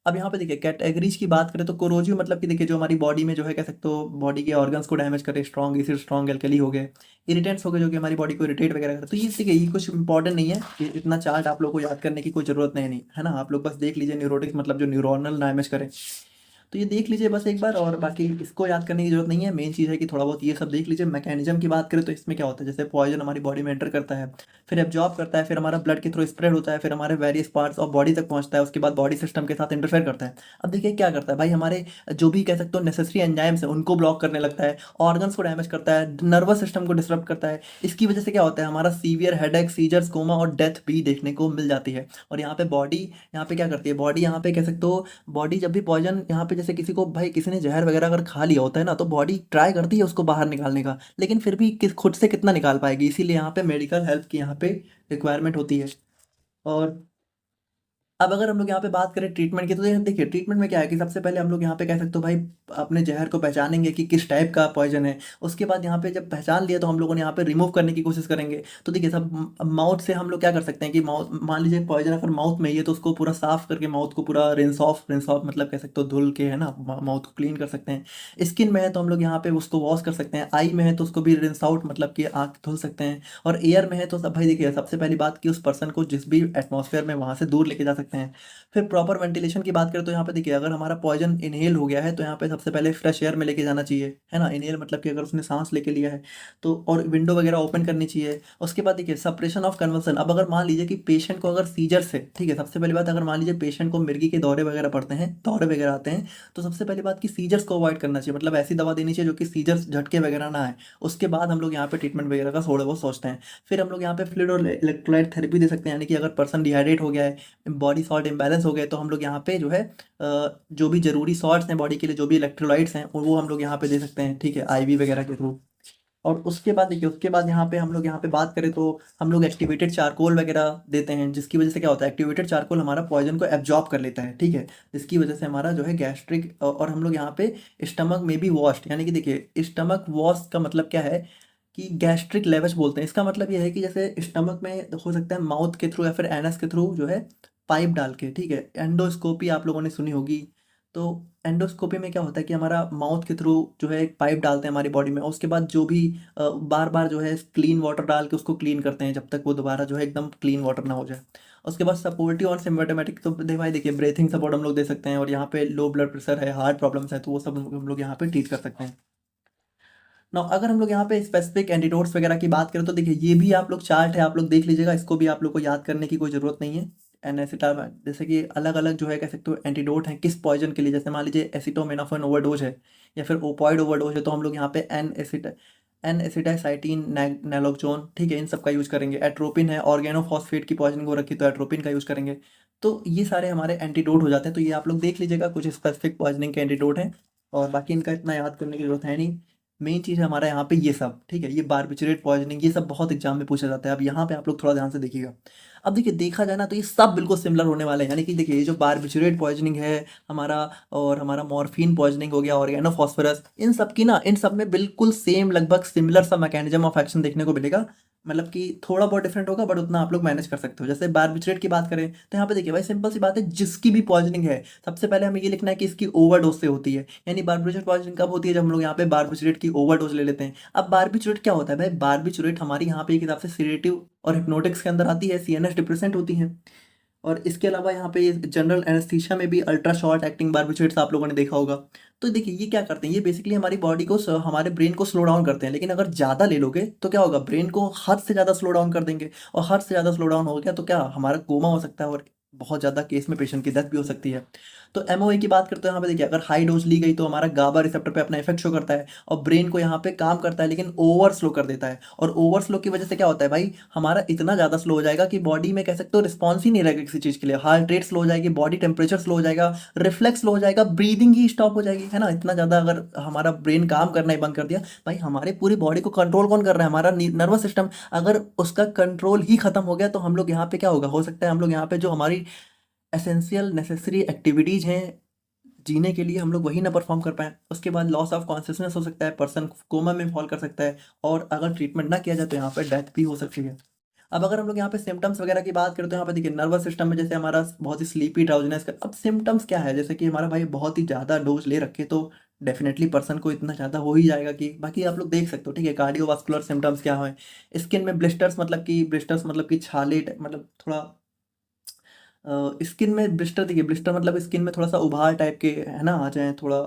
अब यहाँ पे देखिए कैटेगरीज की बात करें तो कोरोजिव मतलब कि देखिए जो हमारी बॉडी में जो है कह सकते हो बॉडी के ऑर्गन्स को डैमेज करे, स्ट्रॉन्ग एसिड, स्ट्रॉन्ग एल्कली हो गए, इरिटेंट्स हो गए जो कि हमारी बॉडी को इरिटेट वगैरह करे। तो ये देखिए ये कुछ इंपॉर्टेंट नहीं है, ये इतना चार्ट आप लोग को याद करने की कोई जरूरत नहीं है ना। आप लोग बस देख लीजिए न्यूरोटिक्स मतलब जो न्यूरोनल डैमेज करे, तो ये देख लीजिए बस एक बार, और बाकी इसको याद करने की जरूरत नहीं है। मेन चीज़ है कि थोड़ा बहुत ये सब देख लीजिए। मैकेनिज्म की बात करें तो इसमें क्या होता है, जैसे पॉइजन हमारी बॉडी में एंटर करता है, फिर एब्जॉर्ब करता है, फिर हमारा ब्लड के थ्रू स्प्रेड होता है, फिर हमारे वेरियस पार्ट्स ऑफ बॉडी तक पहुंचता है, उसके बाद बॉडी सिस्टम के साथ इंटरफेयर करता है। अब देखिए क्या करता है भाई, हमारे जो भी कह सकते हो नेसेसरी एंजाइम्स है उनको ब्लॉक करने लगता है, ऑर्गन्स को डैमेज करता है, नर्वस सिस्टम को डिस्टर्ब करता है। इसकी वजह से क्या होता है, हमारा सीवियर हेडेक, सीजर्स, कोमा और डेथ भी देखने को मिल जाती है। और यहाँ पे बॉडी यहाँ पे क्या करती है, बॉडी यहाँ पे कह सकते हो, बॉडी जब भी पॉइजन यहाँ पे जैसे किसी को भाई किसी ने जहर वगैरह अगर खा लिया होता है ना, तो बॉडी ट्राई करती है उसको बाहर निकालने का, लेकिन फिर भी खुद से कितना निकाल पाएगी, इसीलिए यहाँ पे मेडिकल हेल्प की यहाँ पे रिक्वायरमेंट होती है। और अब अगर हम लोग यहाँ पे बात करें ट्रीटमेंट की, तो देखिए ट्रीटमेंट में क्या है कि सबसे पहले हम लोग यहाँ पे कह सकते हो भाई अपने जहर को पहचानेंगे कि किस टाइप का पॉइजन है। उसके बाद यहाँ पे जब पहचान लिया तो हम लोगों ने यहाँ पे रिमूव करने की कोशिश करेंगे। तो देखिए सब माउथ से हम लोग क्या कर सकते हैं कि माउथ, मान लीजिए पॉइजन अगर माउथ में ही है तो उसको पूरा साफ करके माउथ को पूरा रिंस ऑफ मतलब कह सकते हो धुल के, है ना, माउथ को क्लीन कर सकते हैं। स्किन में है तो हम लोग यहाँ पे उसको वॉश कर सकते हैं, आई में है तो उसको भी रिंस आउट मतलब कि आँख धुल सकते हैं, और एयर में है तो सब भाई देखिए सबसे पहली बात कि उस पर्सन को जिस भी एटमॉस्फेयर में वहाँ से दूर लेके जा सकते हैं। फिर प्रॉपर वेंटिलेशन की बात करें तो यहाँ पे देखिए अगर हमारा पॉइजन इनहेल हो गया है तो यहाँ पे सबसे पहले फ्रेश एयर में लेके जाना चाहिए, है ना। इनहेल मतलब कि अगर उसने सांस लेके लिया है तो, और विंडो वगैरह ओपन करनी चाहिए। उसके बाद देखिए सप्रेशन ऑफ कन्वल्सन। अब अगर मान लीजिए कि पेशेंट को अगर सीजर से, ठीक है, सबसे पहली बात अगर मान लीजिए पेशेंट को मिर्गी के दौरे वगैरह पड़ते हैं, दौरे वगैरह आते हैं, तो सबसे पहली बात कि सीजर्स को अवॉइड करना चाहिए, मतलब ऐसी दवा देनी चाहिए जो कि सीजर्स झटके वगैरह ना आए। उसके बाद हम लोग यहाँ पे ट्रीटमेंट वगैरह का थोड़ा बहुत सोचते हैं। फिर हम लोग यहाँ पे फ्लूइड और इलेक्ट्रोलाइट थेरेपी दे सकते हैं, यानी कि अगर पर्सन डिहाइड्रेट हो गया है, बॉडी सॉल्ट इम्बैलेंस हो गए, तो हम लोग यहाँ पे जो है जो भी जरूरी सॉल्ट्स हैं बॉडी के लिए, जो भी इलेक्ट्रोलाइट्स हैं वो हम लोग यहाँ पे दे सकते हैं, ठीक है, आईवी वगैरह के थ्रू। और उसके बाद देखिए उसके बाद यहाँ पे हम लोग यहाँ पे बात करें तो हम लोग एक्टिवेटेड चारकोल वगैरह देते हैं, जिसकी वजह से क्या होता है, एक्टिवेटेड चारकोल हमारा पॉइजन को एब्जॉर्ब कर लेता है, ठीक है, जिसकी वजह से हमारा जो है गैस्ट्रिक, और हम लोग यहाँ पे स्टमक में भी वॉश्ड, यानी कि देखिए स्टमक वॉश का मतलब क्या है कि गैस्ट्रिक लेवच बोलते हैं। इसका मतलब ये है कि जैसे स्टमक में हो सकता है माउथ के थ्रू या फिर एनस के थ्रू जो है पाइप डाल के, ठीक है, एंडोस्कोपी आप लोगों ने सुनी होगी। तो एंडोस्कोपी में क्या होता है कि हमारा माउथ के थ्रू जो है एक पाइप डालते हैं हमारी बॉडी में, उसके बाद जो भी बार बार जो है क्लीन वाटर डाल के उसको क्लीन करते हैं जब तक वो दोबारा जो है एकदम क्लीन वाटर ना हो जाए। उसके बाद सपोर्टिव और सिम्प्टोमेटिक, तो भाई देखिए ब्रीथिंग सपोर्ट हम लोग दे सकते हैं, और यहाँ पे लो ब्लड प्रेशर है, हार्ट प्रॉब्लम्स है, तो वो सब हम लोग यहाँ पे ट्रीट कर सकते हैं। ना अगर हम लोग यहाँ पे स्पेसिफिक एंटीडोट्स वगैरह की बात करें तो देखिए ये भी आप लोग चार्ट है, आप लोग देख लीजिएगा, इसको भी आप लोग को याद करने की कोई ज़रूरत नहीं है। एनेसिटामाइन जैसे कि अलग अलग जो है कह सकते हो एंटीडोट हैं किस पॉइजन के लिए, जैसे मान लीजिए एसिटोमिनोफेन ओवरडोज है या फिर ओपॉइड ओवरडोज है, तो हम लोग यहाँ पे एन एसिटाइसाइटिन नैलोक्सोन, ठीक है, इन सब का यूज़ करेंगे। एट्रोपिन है, ऑर्गेनोफॉस्फेट की पॉइजनिंग हो रखी तो एट्रोपिन का यूज़ करेंगे। तो ये सारे हमारे एंटीडोट हो जाते हैं, तो ये आप लोग देख लीजिएगा, कुछ स्पेसिफिक पॉइजनिंग के एंटीडोट हैं, और बाकी इनका इतना याद करने की जरूरत है नहीं। मेन चीज़ है हमारा यहाँ पे ये सब, ठीक है, ये बारबिचरेट पॉइजनिंग ये सब बहुत एग्जाम में पूछा जाता है। अब यहाँ पे आप लोग थोड़ा ध्यान से देखिएगा। अब देखिए देखा जाए ना तो ये सब बिल्कुल सिमिलर होने वाले हैं, यानी कि देखिए ये जो बारबिचरेट पॉइजनिंग है हमारा, और हमारा मॉर्फिन पॉइजनिंग हो गया, ऑर्गेनोफॉस्फोरस, इन सब की ना, इन सब में बिल्कुल सेम लगभग सिमिलर सा मैकेनिज्म ऑफ एक्शन देखने को मिलेगा। मतलब कि थोड़ा बहुत डिफरेंट होगा बट उतना आप लोग मैनेज कर सकते हो। जैसे बारबिचरेट की बात करें तो यहाँ पे देखिए भाई सिंपल सी बात है, जिसकी भी पॉइजनिंग है सबसे पहले हमें ये लिखना है कि इसकी ओवरडोज से होती है। यानी बारबिचरेट पॉइजनिंग कब होती है, जब हम लोग यहाँ पे बारबिचरेट की ओवरडोज ले लेते हैं। अब बारबिचरेट क्या होता है भाई, बारबिचरेट हमारी यहाँ पे एक हिसाब से सीडेटिव और हिप्नोटिक्स के अंदर आती है, सीएनएस डिप्रेसेंट होती हैं। और इसके अलावा यहाँ पे जनरल एनेस्थीसिया में भी अल्ट्रा शॉर्ट एक्टिंग बारबिचरेट्स आप लोगों ने देखा होगा। तो देखिए ये क्या करते हैं, ये बेसिकली हमारी बॉडी को हमारे ब्रेन को स्लो डाउन करते हैं, लेकिन अगर ज़्यादा ले लोगे तो क्या होगा, ब्रेन को हद से ज़्यादा स्लो डाउन कर देंगे, और हद से ज़्यादा स्लो डाउन हो गया तो क्या हमारा कोमा हो सकता है, और बहुत ज़्यादा केस में पेशेंट की डेथ भी हो सकती है। तो एमओए की बात करते हैं यहाँ पे देखिए, अगर हाई डोज ली गई तो हमारा गाबा रिसेप्टर पे अपना इफेक्ट शो करता है, और ब्रेन को यहाँ पे काम करता है लेकिन ओवर स्लो कर देता है। और ओवर स्लो की वजह से क्या होता है भाई, हमारा इतना ज़्यादा स्लो हो जाएगा कि बॉडी में कह सकते हो रिस्पॉन्स ही नहीं रहेगा किसी चीज़ के लिए, हार्ट रेट स्लो हो जाएगी, बॉडी टेम्परेचर स्लो हो जाएगा, रिफ्लेक्स स्लो हो जाएगा, ब्रीदिंग ही स्टॉप हो जाएगी, है ना। इतना ज़्यादा अगर हमारा ब्रेन काम करना ही बंद कर दिया, भाई हमारे पूरी बॉडी को कंट्रोल कौन कर रहा है, हमारा नर्वस सिस्टम, अगर उसका कंट्रोल ही खत्म हो गया तो हम लोग यहाँ पे क्या होगा, हो सकता है हम लोग यहाँ पे जो हमारी एसेंशियल नेसेसरी एक्टिविटीज़ हैं जीने के लिए हम लोग वही ना परफॉर्म कर पाएँ। उसके बाद लॉस ऑफ कॉन्शियसनेस हो सकता है, पर्सन कोमा में फॉल कर सकता है, और अगर ट्रीटमेंट ना किया जाए तो यहाँ पे डेथ भी हो सकती है। अब अगर हम लोग यहाँ पे सिम्टम्स वगैरह की बात करें तो यहाँ पे देखिए नर्वस सिस्टम में जैसे हमारा बहुत ही स्लीपी ड्राउजीनेस का, अब सिम्टम्स क्या है, जैसे कि हमारा भाई बहुत ही ज़्यादा डोज ले रखे तो डेफिनेटली पर्सन को इतना ज़्यादा हो ही जाएगा कि बाकी आप लोग देख सकते हो, ठीक है। कार्डियोवास्कुलर सिम्टम्स क्या है, स्किन में ब्लिस्टर्स मतलब कि छाले मतलब थोड़ा स्किन में ब्लिस्टर, देखिए ब्लिस्टर मतलब स्किन में थोड़ा सा उभार टाइप के है ना आ जाए, थोड़ा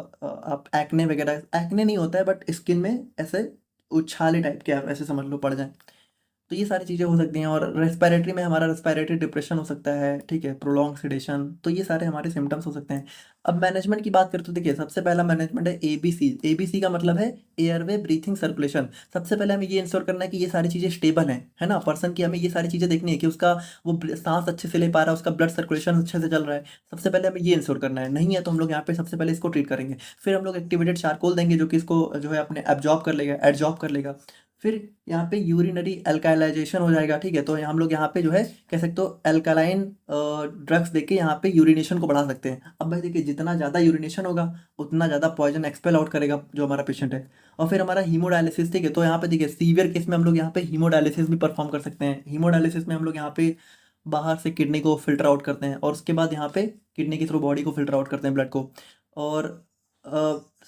आप एक्ने वगैरह, एक्ने नहीं होता है बट स्किन में ऐसे उछाले टाइप के आप ऐसे समझ लो पड़ जाए, तो ये सारी चीज़ें हो सकती हैं। और रेस्पिरेटरी में हमारा रेस्पिरेटरी डिप्रेशन हो सकता है, ठीक है, प्रोलॉन्ग सेडेशन, तो ये सारे हमारे सिम्टम्स हो सकते हैं। अब मैनेजमेंट की बात करें तो देखिए सबसे पहला मैनेजमेंट है एबीसी। एबीसी का मतलब है एयरवे ब्रीथिंग सर्कुलेशन। सबसे पहले हमें ये इंश्योर करना है कि ये सारी चीज़ें स्टेबल हैं, है ना, पर्सन की हमें ये सारी चीज़ें देखनी है कि उसका वो सांस अच्छे से ले पा रहा है, उसका ब्लड सर्कुलेशन अच्छे से चल रहा है। सबसे पहले हमें ये इंश्योर करना है, नहीं है तो हम लोग यहाँ पे सबसे पहले इसको ट्रीट करेंगे। फिर हम लोग एक्टिवेटेड चारकोल देंगे जो कि इसको जो है अपने एब्जॉर्ब कर लेगा, एडजॉर्ब कर लेगा। फिर यहाँ पे यूरिनरी अल्कालाइजेशन हो जाएगा, ठीक है, तो हम लोग यहाँ पे जो है कह सकते हो अल्कालाइन ड्रग्स देके यहाँ पे यूरिनेशन को बढ़ा सकते हैं। अब भाई देखिए जितना ज़्यादा यूरिनेशन होगा उतना ज़्यादा पॉइजन एक्सपेल आउट करेगा जो हमारा पेशेंट है। और फिर हमारा हीमोडायलिसिस, ठीक है, तो यहाँ पे देखिए सीवियर केस में हम लोग यहाँ पे हीमोडायलिसिस भी परफॉर्म कर सकते हैं। हीमोडायलिसिस में हम लोग यहाँ पे बाहर से किडनी को फिल्टर आउट करते हैं, और उसके बाद यहाँ पे किडनी के थ्रू बॉडी को फिल्टर आउट करते हैं, ब्लड को। और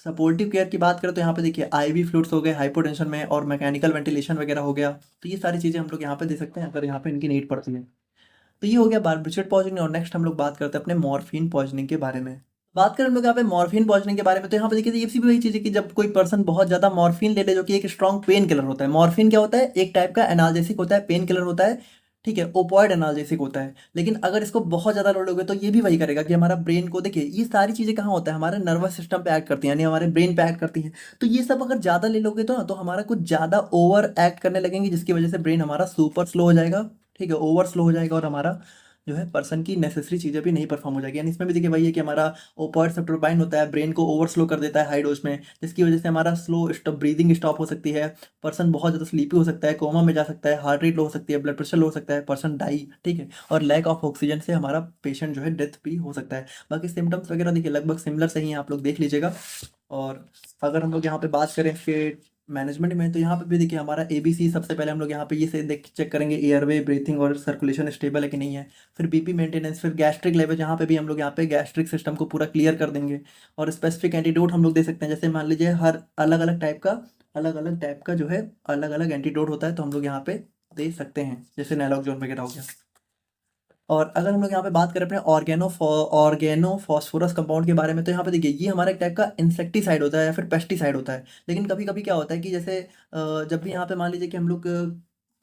सपोर्टिव केयर की बात करें तो यहाँ पे देखिए आईवी फ्लूइड्स हो गए हाइपोटेंशन में, और मैकेनिकल वेंटिलेशन वगैरह हो गया, तो ये सारी चीज़ें हम लोग यहाँ पे दे सकते हैं अगर यहाँ पे इनकी नीड पड़ती है। तो ये हो गया बारबिचरेट पॉइजनिंग, और नेक्स्ट हम लोग बात करते हैं अपने मॉर्फिन पॉइजनिंग के बारे में। बात करें हम लोग यहाँ पे मॉर्फिन पॉइजनिंग के बारे में, तो यहाँ पे देखिए ये भी वही चीज़ है कि जब कोई पर्सन बहुत ज़्यादा मॉर्फिन ले ले, जो कि एक स्ट्रॉन्ग पेन किलर होता है। मॉर्फिन क्या होता है, एक टाइप का एनाल्जेसिक होता है, पेन किलर होता है, ठीक है, ओपॉइड एनाल्जेसिक होता है। लेकिन अगर इसको बहुत ज़्यादा लोड लोगे तो ये भी वही करेगा कि हमारा ब्रेन को, देखिए ये सारी चीज़ें कहाँ होता है, हमारे नर्वस सिस्टम पे एक्ट करती हैं, यानी हमारे ब्रेन पे एक्ट करती हैं। तो ये सब अगर ज़्यादा ले लोगे तो ना, तो हमारा कुछ ज़्यादा ओवर एक्ट करने लगेंगे, जिसकी वजह से ब्रेन हमारा सुपर स्लो हो जाएगा, ठीक है, ओवर स्लो हो जाएगा, और हमारा जो है पर्सन की नेसेसरी चीज़ें भी नहीं परफॉर्म हो जाएगी। यानी इसमें भी देखिए वही है कि हमारा ओपॉइड सेप्ट्रोपाइन होता है, ब्रेन को ओवर स्लो कर देता है हाई डोज में, जिसकी वजह से हमारा स्लो स्टॉप ब्रीदिंग स्टॉप हो सकती है, पर्सन बहुत ज़्यादा स्लीपी हो सकता है, कोमा में जा सकता है, हार्ट रेट लो हो सकती है, ब्लड प्रेशर लो हो सकता है, पर्सन डाई, ठीक है, और लैक ऑफ ऑक्सीजन से हमारा पेशेंट जो है डेथ भी हो सकता है। बाकी सिम्टम्स वगैरह देखिए लगभग सिमिलर से ही हैं, आप लोग देख लीजिएगा। और अगर हम लोग यहाँ पे बात करें कि मैनेजमेंट में तो यहाँ पे भी देखिए हमारा एबीसी सबसे पहले हम लोग यहाँ पे ये से देख चेक करेंगे एयरवे ब्रीथिंग और सर्कुलेशन स्टेबल है कि नहीं है। फिर बीपी मेंटेनेंस, फिर गैस्ट्रिक लेवल, यहाँ पे भी हम लोग यहाँ पे गैस्ट्रिक सिस्टम को पूरा क्लियर कर देंगे। और स्पेसिफिक एंटीडोट हम लोग दे सकते हैं, जैसे मान लीजिए हर अलग अलग टाइप का जो है अलग अलग एंटीडोट होता है, तो हम लोग यहाँ पे दे सकते हैं, जैसे नैलोक्सोन वगैरह हो गया। और अगर हम लोग यहाँ पे बात करें अपने ऑर्गेनो फॉस्फोरस कंपाउंड के बारे में, तो यहाँ पे देखिए ये हमारा एक टाइप का इंसेक्टिसाइड होता है या फिर पेस्टिसाइड होता है। लेकिन कभी कभी क्या होता है कि जैसे जब भी यहाँ पे मान लीजिए कि हम लोग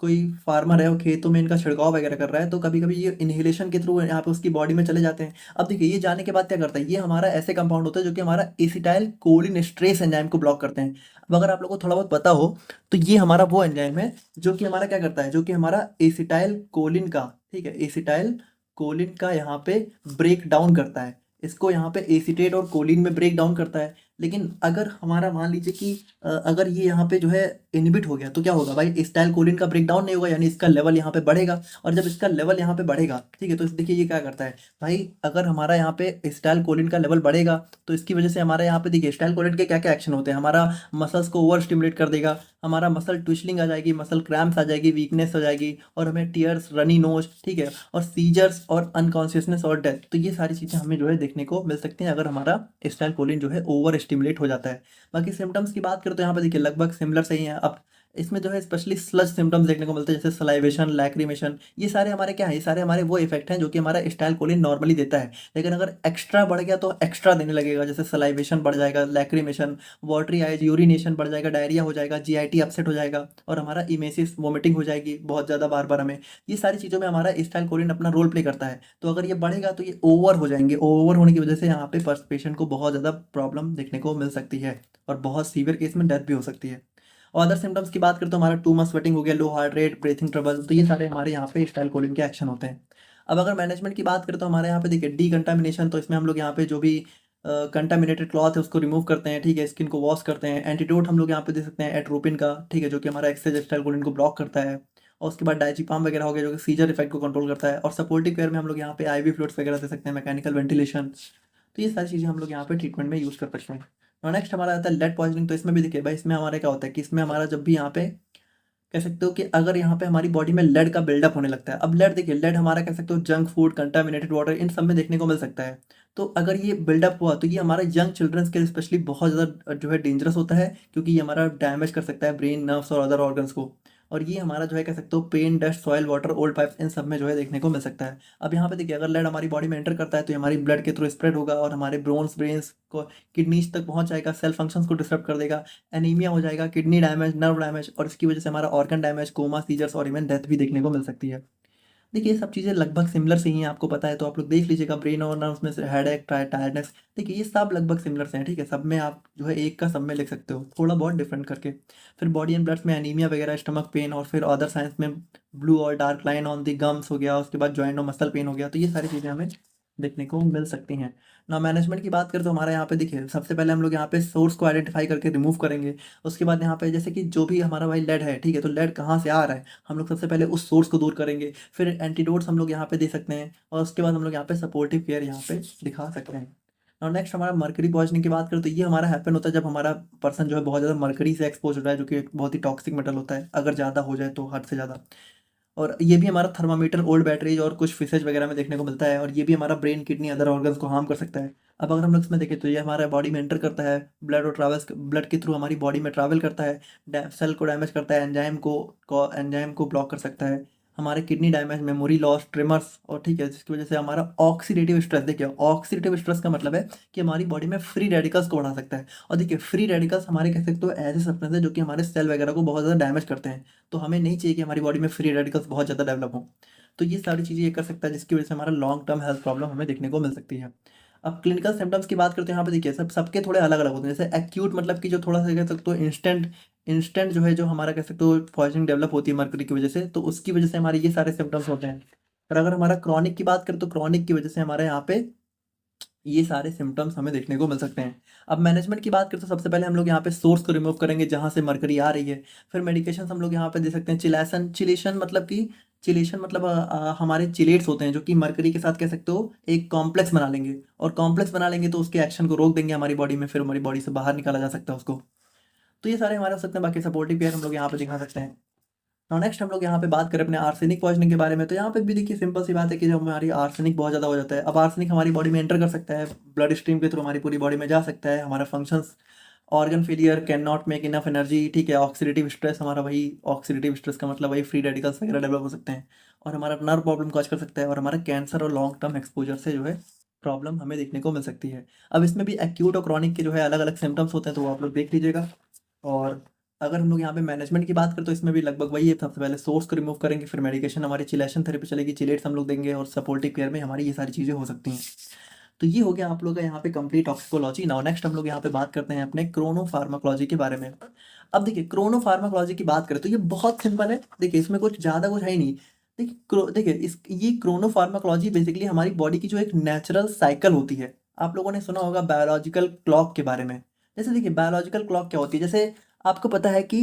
कोई फार्मर है वो खेतों में इनका छिड़काव वगैरह कर रहा है, तो कभी कभी ये इनहेलेशन के थ्रू यहाँ पे उसकी बॉडी में चले जाते हैं। अब देखिए ये जाने के बाद क्या करता है, ये हमारा ऐसे कंपाउंड होता है जो कि हमारा एसिटाइल कोलिन एस्ट्रेस एंजाइम को ब्लॉक करते हैं। अब अगर आप लोगों को थोड़ा बहुत पता हो, तो ये हमारा वो एंजाइम है जो कि हमारा क्या करता है, जो कि हमारा एसिटाइल कोलिन का, ठीक है, एसिटाइल कोलिन का यहाँ पे ब्रेक डाउन करता है, इसको यहाँ पे एसीटेट और कोलिन में ब्रेक डाउन करता है। लेकिन अगर हमारा मान लीजिए कि अगर ये यहाँ पे जो है इनहिबिट हो गया, तो क्या होगा भाई, एसिटाइल कोलिन का ब्रेक डाउन नहीं होगा, यानी इसका लेवल यहाँ पे बढ़ेगा। और जब इसका लेवल यहाँ पे बढ़ेगा, ठीक है, तो देखिए ये क्या करता है भाई, अगर हमारा यहाँ पे एसिटाइल कोलिन का लेवल बढ़ेगा, तो इसकी वजह से हमारा यहाँ पे देखिए एसिटाइल कोलिन के क्या क्या एक्शन होते हैं, हमारा मसल्स को ओवर स्टिमुलेट कर देगा, हमारा मसल ट्विस्लिंग आ जाएगी, मसल क्रैम्प्स आ जाएगी, वीकनेस हो जाएगी, और हमें टीयर्स, रनी नोज, ठीक है, और सीजर्स और अनकॉन्शियसनेस और डेथ, तो ये सारी चीज़ें हमें जो है देखने को मिल सकती हैं अगर हमारा एसिटाइल कोलिन जो है ओवर स्टिमुलेट हो जाता है। बाकी सिम्टम्स की बात करें तो यहाँ पे देखिए लगभग सिमिलर सही है। अब इसमें जो है स्पेशली स्लज सिम्टम्स देखने को मिलते हैं, जैसे सलाइवेशन, लैक्रिमेशन, ये सारे हमारे क्या है, ये सारे हमारे वो इफेक्ट हैं जो कि हमारा एसिटाइल कोलिन नॉर्मली देता है। लेकिन अगर एक्स्ट्रा बढ़ गया तो एक्स्ट्रा देने लगेगा, जैसे सलाइवेशन बढ़ जाएगा, लैक्रिमेशन, वाटरी आइज, यूरिनेशन बढ़ जाएगा, डायरिया हो जाएगा, जीआईटी अपसेट हो जाएगा, और हमारा इमेसिस, वोमिटिंग हो जाएगी बहुत ज़्यादा बार बार हमें। ये सारी चीज़ों में हमारा एसिटाइल कोलिन अपना रोल प्ले करता है। तो अगर ये बढ़ेगा तो ये ओवर हो जाएंगे, ओवर होने की वजह से यहाँ पे फर्स्ट पेशेंट को बहुत ज़्यादा प्रॉब्लम देखने को मिल सकती है, और बहुत सीवियर केस में डेथ भी हो सकती है। और अदर सिम्टम्स की बात करें तो हमारा टू मच स्वेटिंग हो गया, लो हार्ट रेट, ब्रीथिंग ट्रबल, तो ये सारे हमारे यहाँ पे स्टाइल कोलिन के एक्शन होते हैं। अब अगर मैनेजमेंट की बात करें तो हमारे यहाँ पे देखिए डीकंटामिनेशन, तो इसमें हम लोग यहाँ पे जो भी कंटामिनेटेड क्लॉथ है उसको रिमूव करते हैं, ठीक है, स्किन को वॉश करते हैं। एंटीडोट हम लोग यहाँ पे दे सकते हैं एट्रोपिन का, ठीक है, जो कि हमारा एक्सेस स्टाइल कोलिन को ब्लॉक करता है। और उसके बाद डायजीपाम वगैरह हो गया जो कि सीजर इफेक्ट को कंट्रोल करता है। और सपोर्टिव केयर में हम लोग यहाँ पे आईवी फ्लूइड्स वगैरह दे सकते हैं, मैकेनिकल वेंटिलेशन, तो ये सारी चीज़ें हम लोग यहाँ पे ट्रीटमेंट में यूज़ कर सकते हैं। और नेक्स्ट हमारा आता है लेड पॉइजनिंग, तो इसमें भी देखिए भाई, इसमें हमारे क्या होता है कि इसमें हमारा जब भी यहाँ पे कह सकते हो कि अगर यहाँ पे हमारी बॉडी में लेड का बिल्डअप होने लगता है, अब लेड देखिए, लेड हमारा कह सकते हो जंक फूड, कंटामिनेटेड वाटर, इन सब में देखने को मिल सकता है। तो अगर ये बिल्डअप हुआ तो ये हमारे यंग चिल्ड्रंस के लिए स्पेशली बहुत ज़्यादा जो है डेंजरस होता है, क्योंकि ये हमारा डैमेज कर सकता है ब्रेन, नर्व्स और अदर ऑर्गन्स को। और ये हमारा जो है कह सकते हो pen, dust, soil, water, old pipes, इन सब में जो है देखने को मिल सकता है। अब यहाँ पे देखिए अगर लेड हमारी बॉडी में एंटर करता है तो ये हमारी ब्लड के थ्रू स्प्रेड होगा और हमारे ब्रेन्स को, किडनीज तक पहुंच जाएगा, सेल फंक्शंस को डिस्टर्ब कर देगा, एनीमिया हो जाएगा, किडनी डैमेज, नर्व डैमेज, और इसकी वजह से हमारा ऑर्गन डैमेज, कोमा, सीजर्स और इवन डेथ भी देखने को मिल सकती है। देखिए ये सब चीज़ें लगभग सिमिलर से ही हैं, आपको पता है, तो आप लोग देख लीजिएगा ब्रेन और नर्व्स में से हेडेक, टायर्डनेस, देखिए ये सब लगभग सिमिलर से हैं, ठीक है, सब में आप जो है एक का सब में लिख सकते हो, थोड़ा बहुत डिफरेंट करके। फिर बॉडी एंड ब्लड्स में एनीमिया वगैरह, स्टमक पेन, और फिर अदर साइंस में ब्लू और dark line on the gums हो गया, उसके बाद जॉइंट और मसल पेन हो गया, तो ये सारी चीज़ें हमें देखने को मिल सकती हैं। ना मैनेजमेंट की बात करें तो हमारे यहाँ पे देखिए सबसे पहले हम लोग यहाँ पे सोर्स को आइडेंटिफाई करके रिमूव करेंगे। उसके बाद यहाँ पे जैसे कि जो भी हमारा भाई लेड है, ठीक है, तो लेड कहाँ से आ रहा है, हम लोग सबसे पहले उस सोर्स को दूर करेंगे। फिर एंटीडोट्स हम लोग यहाँ पे दे सकते हैं, और उसके बाद हम लोग यहाँ पे सपोर्टिव केयर यहाँ पे दिखा सकते हैं। और नेक्स्ट हमारा मर्करी पॉइजनिंग की बात करें तो ये हमारा हैपन होता है जब हमारा पर्सन जो है बहुत ज़्यादा मर्करी से एक्सपोज हो रहा है, जो कि एक बहुत ही टॉक्सिक मेटल होता है, अगर ज़्यादा हो जाए तो हद से ज़्यादा। और ये भी हमारा थर्मामीटर, ओल्ड बैटरीज और कुछ फिशेज वगैरह में देखने को मिलता है, और ये भी हमारा ब्रेन, किडनी, अदर ऑर्गन्स को हार्म कर सकता है। अब अगर हम लोग इसमें देखें तो ये हमारे बॉडी में एंटर करता है, ब्लड के थ्रू हमारी बॉडी में ट्रैवल करता है, सेल को डैमेज करता है, एंजाइम को ब्लॉक कर सकता है, हमारे kidney damage, memory loss, trimmers, और ठीक है, जिसकी वजह से हमारा ऑक्सीडेटिव स्ट्रेस, देखिए ऑक्सीडेटिव स्ट्रेस का मतलब है कि हमारी बॉडी में फ्री रेडिकल्स को बढ़ा सकता है। और देखिए फ्री रेडिकल्स हमारे कह सकते हो ऐसे सब्सटेंस है जो कि हमारे सेल वगैरह को बहुत ज़्यादा डैमेज करते हैं, तो हमें नहीं चाहिए कि हमारी बॉडी में फ्री रेडिकल्स बहुत ज़्यादा डेवलप हों। तो ये सारी चीज़ें ये कर सकता है, जिसकी वजह से हमारा लॉन्ग टर्म हेल्थ प्रॉब्लम हमें देखने को मिल सकती है। अब क्लिनिकल सिम्टम्स की बात करते हैं, यहाँ पे देखिए सबके थोड़े अलग अलग होते हैं। जैसे एक्यूट मतलब कि जो थोड़ा सा कह सकते हो इंस्टेंट इंस्टेंट जो है, जो हमारा कह सकते हो पॉइजनिंग डेवलप होती है मर्करी की वजह से, तो उसकी वजह से हमारे ये सारे सिम्टम्स होते हैं। और अगर हमारा क्रॉनिक की बात करें तो क्रॉनिक की वजह से हमारे यहाँ पे ये सारे सिम्टम्स हमें देखने को मिल सकते हैं। अब मैनेजमेंट की बात करें तो सबसे पहले हम लोग यहाँ पे सोर्स को रिमूव करेंगे जहाँ से मरकरी आ रही है। फिर मेडिकेशन हम लोग यहाँ पे दे सकते हैं। चिलेशन मतलब हमारे चिलेट्स होते हैं जो कि मरकरी के साथ कह सकते हो एक कॉम्प्लेक्स बना लेंगे, और कॉम्प्लेक्स बना लेंगे तो उसके एक्शन को रोक देंगे हमारी बॉडी में, फिर हमारी बॉडी से बाहर निकाला जा सकता है उसको। तो ये सारे हमारे हो सकते हैं, बाकी सपोर्टिव पेयर हम लोग यहाँ पे दिखा सकते हैं। और नेक्स्ट हम लोग यहाँ पे बात करें अपने आर्सेनिक पॉइजनिंग के बारे में, तो यहाँ पे भी देखिए सिंपल सी बात है कि जब हमारी आर्सेनिक बहुत ज़्यादा हो जाता है, अब आर्सेनिक हमारी बॉडी में एंटर कर सकता है, ब्लड स्ट्रीम के थ्रू हमारी पूरी बॉडी में जा सकता है, हमारा functions, organ failure, can not make enough energy, ठीक है, ऑक्सीडेटिव स्ट्रेस, हमारा वही ऑक्सीडेटिव स्ट्रेस का मतलब वही फ्री रेडिकल्स वगैरह डेवलप हो सकते हैं, और हमारा नर्व प्रॉब्लम कॉज कर सकता है, और हमारा कैंसर और लॉन्ग टर्म एक्सपोजर से जो है प्रॉब्लम हमें देखने को मिल सकती है। अब इसमें भी एक्यूट और क्रॉनिक के जो है अलग अलग सिम्टम्स होते हैं, तो वो आप लोग देख लीजिएगा। और अगर हम लोग यहाँ पे मैनेजमेंट की बात करें तो इसमें भी लगभग वही है, सबसे पहले सोर्स को रिमूव करेंगे, फिर मेडिकेशन, हमारी चिलेशन थेरेपी चलेगी, चिलेट्स हम लोग देंगे, और सपोर्टिव केयर में हमारी ये सारी चीज़ें हो सकती हैं। तो ये हो गया आप लोग का यहाँ पे कंप्लीट टॉक्सिकोलॉजी। नाउ नेक्स्ट हम लोग यहाँ पे बात करते हैं अपने क्रोनोफार्माकोलॉजी के बारे में। अब देखिए क्रोनोफार्माकोलॉजी की बात करें तो ये बहुत सिंपल है, देखिए इसमें कुछ ज़्यादा कुछ है ही नहीं। देखिए इस ये क्रोनोफार्माकोलॉजी बेसिकली हमारी बॉडी की जो एक नेचुरल साइकिल होती है। आप लोगों ने सुना होगा बायोलॉजिकल क्लॉक के बारे में। जैसे देखिए बायोलॉजिकल क्लॉक क्या होती है, जैसे आपको पता है कि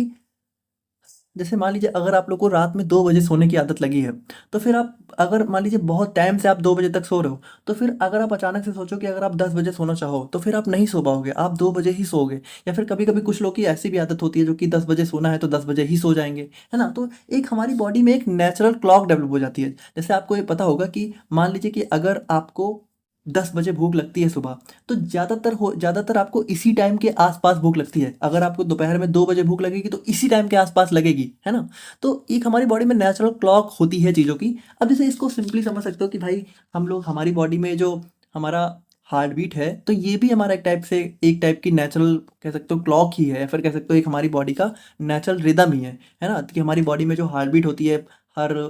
जैसे मान लीजिए अगर आप लोग को रात में 2 बजे सोने की आदत लगी है, तो फिर आप अगर मान लीजिए बहुत टाइम से आप 2 बजे तक सो रहे हो, तो फिर अगर आप अचानक से सोचो कि अगर आप 10 बजे सोना चाहो, तो फिर आप नहीं सो पाओगे, आप 2 बजे ही सोओगे। या फिर कभी-कभी कुछ लोग की ऐसी भी आदत होती है जो कि 10 बजे सोना है तो 10 बजे ही सो जाएँगे, है ना? तो एक हमारी बॉडी में एक नेचुरल क्लॉक डेवलप हो जाती है। जैसे आपको ये पता होगा कि मान लीजिए कि अगर आपको 10 बजे भूख लगती है सुबह, तो ज़्यादातर आपको इसी टाइम के आस-पास भूख लगती है। अगर आपको दोपहर में 2 बजे भूख लगेगी तो इसी टाइम के आस-पास लगेगी, है ना? तो एक हमारी बॉडी में नेचुरल क्लॉक होती है चीज़ों की। अब जैसे इसको सिंपली समझ सकते हो कि भाई हम लोग हमारी बॉडी में जो हमारा हार्ट बीट है, तो ये भी हमारा एक टाइप की नेचुरल कह सकते हो क्लॉक ही है, या फिर कह सकते हो एक हमारी बॉडी का नेचुरल रिदम ही है ना? कि हमारी बॉडी में जो हार्ट बीट होती है, हर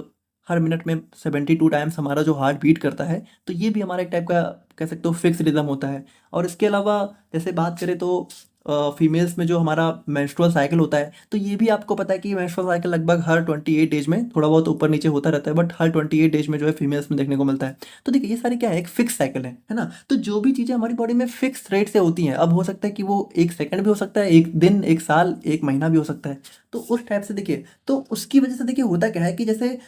हर मिनट में 72 टाइम्स हमारा जो हार्ट बीट करता है, तो ये भी हमारा एक टाइप का कह सकते हो फिक्स रिदम होता है। और इसके अलावा जैसे बात करें तो फीमेल्स में जो हमारा मेंस्ट्रुअल साइकिल होता है, तो ये भी आपको पता है कि मेंस्ट्रुअल साइकिल लगभग हर 28 डेज में थोड़ा बहुत ऊपर नीचे होता रहता है, बट हर 28 डेज में जो है फीमेल्स में देखने को मिलता है। तो देखिए ये सारी क्या है, एक फिक्स साइकिल है ना? तो जो भी चीज़ें हमारी बॉडी में फिक्स रेट से होती हैं, अब हो सकता है कि वो 1 सेकंड भी हो सकता है, 1 दिन, 1 साल, 1 महीना भी हो सकता है। तो उस टाइप से देखिए, तो उसकी वजह से देखिए होता क्या है कि जैसे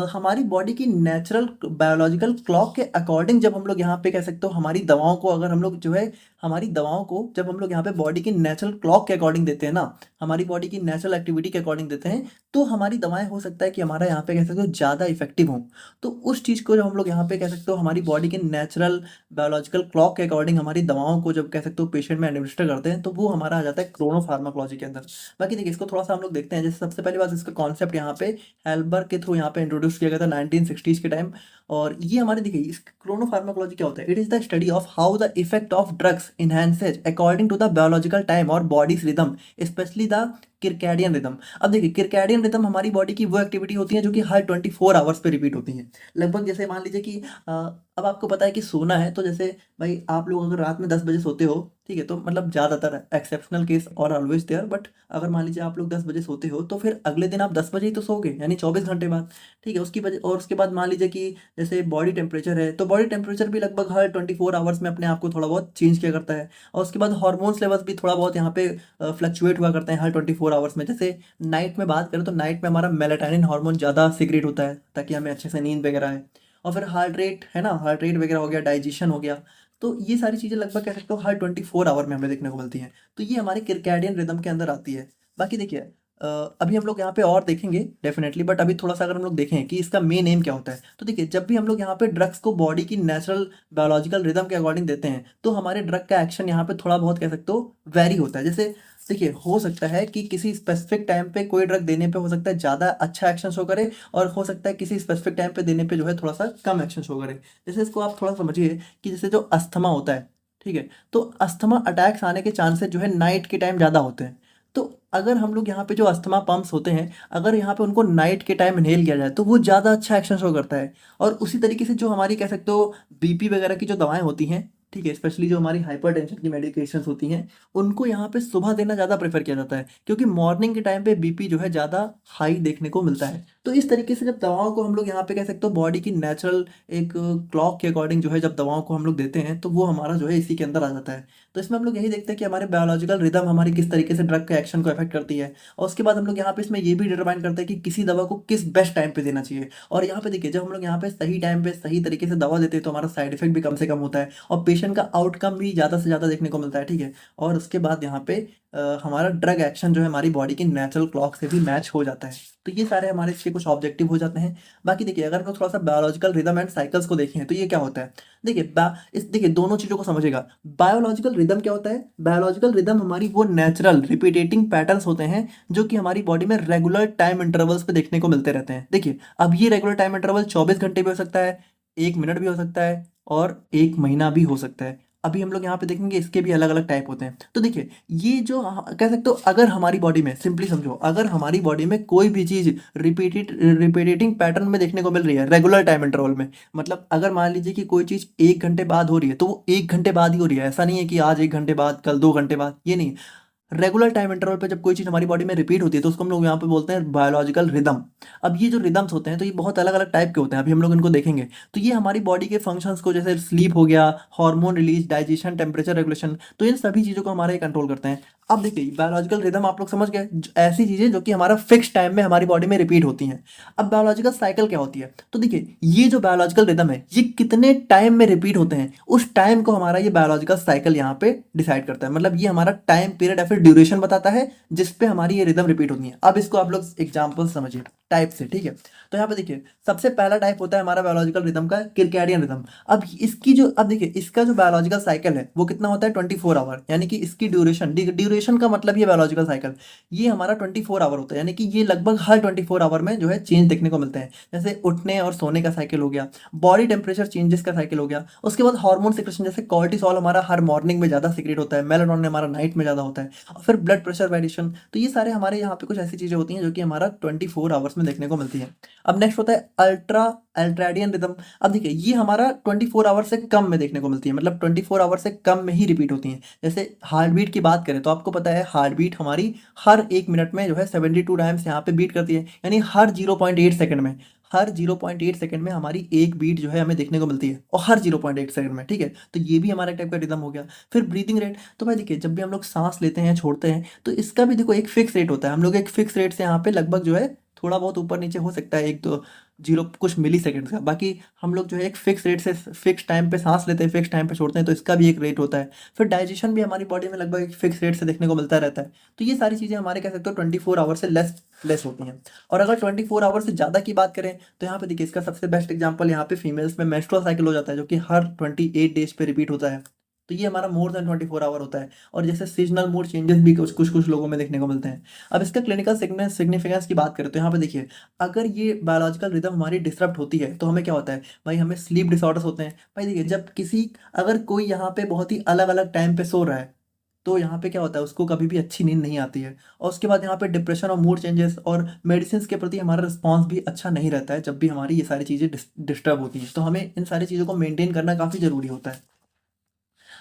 हमारी बॉडी की नेचुरल बायोलॉजिकल क्लॉक के अकॉर्डिंग जब हम लोग यहाँ पे कह सकते हो हमारी दवाओं को, अगर हम लोग जो है हमारी दवाओं को जब हम लोग यहाँ पे बॉडी की नेचुरल क्लॉक के अकॉर्डिंग देते हैं ना, हमारी बॉडी की नेचुरल एक्टिविटी के अकॉर्डिंग देते हैं, तो हमारी दवाएं हो सकता है कि हमारा यहाँ पे कह सकते हो ज़्यादा इफेक्टिव हों। तो उस चीज़ को जब हम लोग यहाँ पे कह सकते हो हमारी बॉडी के नेचुरल बायोलॉजिकल क्लॉक के अकॉर्डिंग हमारी दवाओं को जब कह सकते हो पेशेंट में एडमिनिस्टर करते हैं, तो वो हमारा आ जाता है क्रोनोफार्माकोलॉजी के अंदर। बाकी देखिए इसको थोड़ा सा हम लोग देखते हैं। जैसे सबसे पहली बात, इसका कॉन्सेप्ट यहाँ पे हेल्बर्ग के थ्रू यहाँ पे इंट्रोड्यूस किया गया था 1960s के टाइम। और ये हमारे देखिए इस क्रोनोफार्माकोलॉजी क्या होता है, it is the study of how the effect of drugs enhances according to the biological time और body's rhythm, specially the circadian rhythm. अब देखिए किरकैडियन रिदम हमारी बॉडी की वो एक्टिविटी होती है जो कि हर 24 आवर्स पे रिपीट होती है। लगभग जैसे मान लीजिए कि अब आपको पता है कि सोना है, तो जैसे भाई आप लोग अगर रात में 10 बजे सोते हो, ठीक है, तो मतलब ज़्यादातर एक्सेप्शनल केस और ऑलवेज देयर, बट अगर मान लीजिए आप लोग 10 बजे सोते हो, तो फिर अगले दिन आप 10 बजे ही तो सोओगे, यानी 24 घंटे बाद, ठीक है। उसकी वजह और उसके बाद मान लीजिए कि जैसे बॉडी टेम्परेचर है, तो बॉडी टेम्परेचर भी लगभग हर 24 आवर्स में अपने आप को थोड़ा बहुत चेंज किया करता है। और उसके बाद हार्मोन्स लेवल्स भी थोड़ा बहुत यहाँ पे फ्लक्चुएट हुआ करते हैं हर 24 आवर्स में। जैसे नाइट में बात करें तो नाइट में हमारा मेलाटोनिन हार्मोन ज़्यादा सीक्रेट होता है ताकि हमें अच्छे से नींद वगैरह आए। और फिर हार्ट रेट है ना, हार्ट रेट वगैरह हो गया, डाइजेशन हो गया, तो ये सारी चीज़ें लगभग कह सकते हो हर 24 आवर में हमें देखने को मिलती हैं। तो ये हमारे किरकैडियन रिदम के अंदर आती है। बाकी देखिए अभी हम लोग यहाँ पे और देखेंगे डेफिनेटली, बट अभी थोड़ा सा अगर हम लोग देखें कि इसका मेन एम क्या होता है, तो देखिए जब भी हम लोग यहाँ पे ड्रग्स को बॉडी की नेचुरल बायोलॉजिकल रिदम के अकॉर्डिंग देते हैं, तो हमारे ड्रग का एक्शन यहाँ पे थोड़ा बहुत कह सकते हो वेरी होता है। जैसे देखिए हो सकता है कि किसी स्पेसिफिक टाइम पे कोई ड्रग देने पे हो सकता है ज़्यादा अच्छा एक्शन शो करे, और हो सकता है किसी स्पेसिफिक टाइम पे देने पे जो है थोड़ा सा कम एक्शन शो करे। जैसे इसको आप थोड़ा समझिए कि जैसे जो अस्थमा होता है, ठीक है, तो अस्थमा अटैक्स आने के चांसेस जो है नाइट के टाइम ज़्यादा होते हैं। तो अगर हम लोग यहाँ पे जो अस्थमा पम्प्स होते हैं, अगर यहाँ पे उनको नाइट के टाइम इनहेल किया जाए तो वो ज़्यादा अच्छा एक्शन शो करता है। और उसी तरीके से जो हमारी कह सकते हो बीपी वगैरह की जो दवाएं होती हैं, ठीक है, स्पेशली जो हमारी हाइपरटेंशन की मेडिकेशंस होती हैं, उनको यहाँ पे सुबह देना ज़्यादा प्रेफर किया जाता है, क्योंकि मॉर्निंग के टाइम पे बीपी जो है ज़्यादा हाई देखने को मिलता है। तो इस तरीके से जब दवाओं को हम लोग यहाँ पे कह सकते हो बॉडी की नेचुरल एक क्लॉक के अकॉर्डिंग जो है जब दवाओं को हम लोग देते हैं, तो वो हमारा जो है इसी के अंदर आ जाता है। तो इसमें हम लोग यही देखते हैं कि हमारे बायोलॉजिकल रिदम हमारी किस तरीके से ड्रग के एक्शन को इफेक्ट करती है। और उसके बाद हम लोग यहाँ पे इसमें ये भी डिटरमाइन करते हैं कि किसी दवा को किस बेस्ट टाइम पे देना चाहिए। और यहाँ पे देखिए, जब हम लोग यहाँ पे सही टाइम पे सही तरीके से दवा देते हैं तो हमारा साइड इफेक्ट भी कम से कम होता है और पेशेंट का आउटकम भी ज़्यादा से ज़्यादा देखने को मिलता है, ठीक है। और उसके बाद यहाँ पे हमारा ड्रग एक्शन जो है हमारी बॉडी की नेचुरल क्लॉक से भी मैच हो जाता है। तो ये सारे हमारे इसके कुछ ऑब्जेक्टिव हो जाते हैं। बाकी देखिए, अगर हम लोग थोड़ा सा बायोलॉजिकल रिदम एंड साइकिल्स को देखें तो ये क्या होता है। देखिए दोनों चीज़ों को समझिएगा। बायोलॉजिकल रिदम क्या होता है? बायोलॉजिकल रिदम हमारी वो नेचुरल रिपीटेटिंग पैटर्न्स होते हैं जो कि हमारी बॉडी में रेगुलर टाइम इंटरवल्स पे देखने को मिलते रहते हैं। देखिए, अब ये रेगुलर टाइम इंटरवल 24 घंटे भी हो सकता है, 1 मिनट भी हो सकता है और 1 महीना भी हो सकता है। अभी हम लोग यहाँ पे देखेंगे इसके भी अलग अलग टाइप होते हैं। तो देखिए, ये जो कह सकते हो, अगर हमारी बॉडी में, सिंपली समझो, अगर हमारी बॉडी में कोई भी चीज़ रिपीटिंग पैटर्न में देखने को मिल रही है रेगुलर टाइम इंटरवल में, मतलब अगर मान लीजिए कि कोई चीज़ 1 घंटे बाद हो रही है तो वो 1 घंटे बाद ही हो रही है। ऐसा नहीं है कि आज 1 घंटे बाद, कल 2 घंटे बाद, ये नहीं। रेगुलर टाइम इंटरवल पे जब कोई चीज़ हमारी बॉडी में रिपीट होती है तो उसको हम लोग यहाँ पे बोलते हैं बायोलॉजिकल रिदम। अब ये जो रिदम्स होते हैं तो ये बहुत अलग अलग टाइप के होते हैं, अभी हम लोग इनको देखेंगे। तो ये हमारी बॉडी के फंक्शंस को, जैसे स्लीप हो गया, hormone release, digestion, temperature regulation, तो इन सभी चीज़ों को हमारे कंट्रोल करते हैं। अब देखिए, बायोलॉजिकल रिदम आप लोग समझ गए, ऐसी चीज़ें जो कि हमारा फिक्स टाइम में हमारी बॉडी में रिपीट होती हैं। अब बायोलॉजिकल साइकिल क्या होती है? तो देखिए, ये जो बायोलॉजिकल रिदम है ये कितने टाइम में रिपीट होते हैं, उस टाइम को हमारा ये बायोलॉजिकल साइकिल यहाँ पे डिसाइड करता है। मतलब ये हमारा टाइम पीरियड या फिर ड्यूरेशन बताता है जिस पे हमारी ये रिदम रिपीट होती है। अब इसको आप लोग एग्जाम्पल समझिए टाइप से, ठीक है। तो यहाँ पे देखिए, सबसे पहला टाइप होता है हमारा बायोलॉजिकल रिदम का किरकैडियन रिदम। अब देखिए, इसका जो बायोलॉजिकल साइकिल है वो कितना होता है? 24 आवर। यानी कि इसकी ड्यूरेशन का मतलब ये बायोलॉजिकल साइकिल, ये हमारा 24 आवर होता है। यानी कि ये लगभग हर 24 आवर में जो है चेंज देखने को मिलते हैं। जैसे उठने और सोने का साइकिल हो गया, बॉडी टेम्परेचर चेंजेस का साइकिल हो गया, उसके बाद हार्मोन सिक्रेशन, जैसे कॉर्टिसोल हमारा हर मॉर्निंग में ज़्यादा सिक्रेट होता है, मेलाटोनिन हमारा नाइट में ज़्यादा होता है, और फिर ब्लड प्रेशर वेरिएशन। तो ये सारे हमारे यहाँ पे कुछ ऐसी चीज़ें होती हैं जो कि हमारा 24 आवर्स में देखने को मिलती है। अब नेक्स्ट होता है अल्ट्राडियन रिदम। अब देखिए, ये हमारा 24 आवर से कम में देखने को मिलती है, मतलब 24 आवर से कम में ही रिपीट होती हैं। जैसे हार्ट बीट की बात करें तो आपको पता है हार्ट बीट हमारी हर 1 मिनट में जो है 72 टाइम्स यहाँ पे बीट करती है। यानी हर 0.8 सेकंड में हमारी एक बीट जो है हमें देखने को मिलती है, और हर 0.8 सेकंड में, ठीक है। तो ये भी हमारा एक टाइप का रिदम हो गया। फिर ब्रीदिंग रेट, तो भाई देखिए, जब भी हम लोग सांस लेते हैं, छोड़ते हैं, तो इसका भी देखो एक फिक्स रेट होता है। हम लोग एक फिक्स रेट से यहाँ पे लगभग जो है थोड़ा बहुत ऊपर नीचे हो सकता है, एक दो जीरो कुछ मिली सेकेंड्स का। बाकी हम लोग जो है एक फिक्स रेट से फिक्स टाइम पे सांस लेते हैं, फिक्स टाइम पे छोड़ते हैं, तो इसका भी एक रेट होता है। फिर डाइजेशन भी हमारी बॉडी में लगभग एक फिक्स रेट से देखने को मिलता रहता है। तो ये सारी चीज़ें हमारे कह सकते हो 24 आवर से लेस होती हैं। और अगर 24 आवर से ज़्यादा की बात करें तो यहाँ पे देखिए, इसका सबसे बेस्ट एग्जाम्पल यहाँ पे फीमेल्स में मेंस्ट्रुअल साइकिल हो जाता है, जो कि हर 28 डेज पे रिपीट होता है। तो ये हमारा मोर देन 24 आवर होता है। और जैसे सीजनल मूड चेंजेस भी कुछ कुछ कुछ लोगों में देखने को मिलते हैं। अब इसका क्लिनिकल सिग्निफिकेंस की बात करें तो यहाँ पे देखिए, अगर ये बायोलॉजिकल रिदम हमारी डिस्टर्ब होती है तो हमें क्या होता है भाई? हमें स्लीप डिसऑर्डर्स होते हैं। भाई देखिए, अगर कोई यहाँ पे बहुत ही अलग अलग टाइम पे सो रहा है तो यहाँ पे क्या होता है, उसको कभी भी अच्छी नींद नहीं आती है। और उसके बाद यहाँ पे डिप्रेशन और मूड चेंजेस और मेडिसिन के प्रति हमारा रिस्पॉन्स भी अच्छा नहीं रहता है जब भी हमारी ये सारी चीज़ें डिस्टर्ब होती हैं। तो हमें इन सारी चीज़ों को मेंटेन करना काफ़ी ज़रूरी होता है।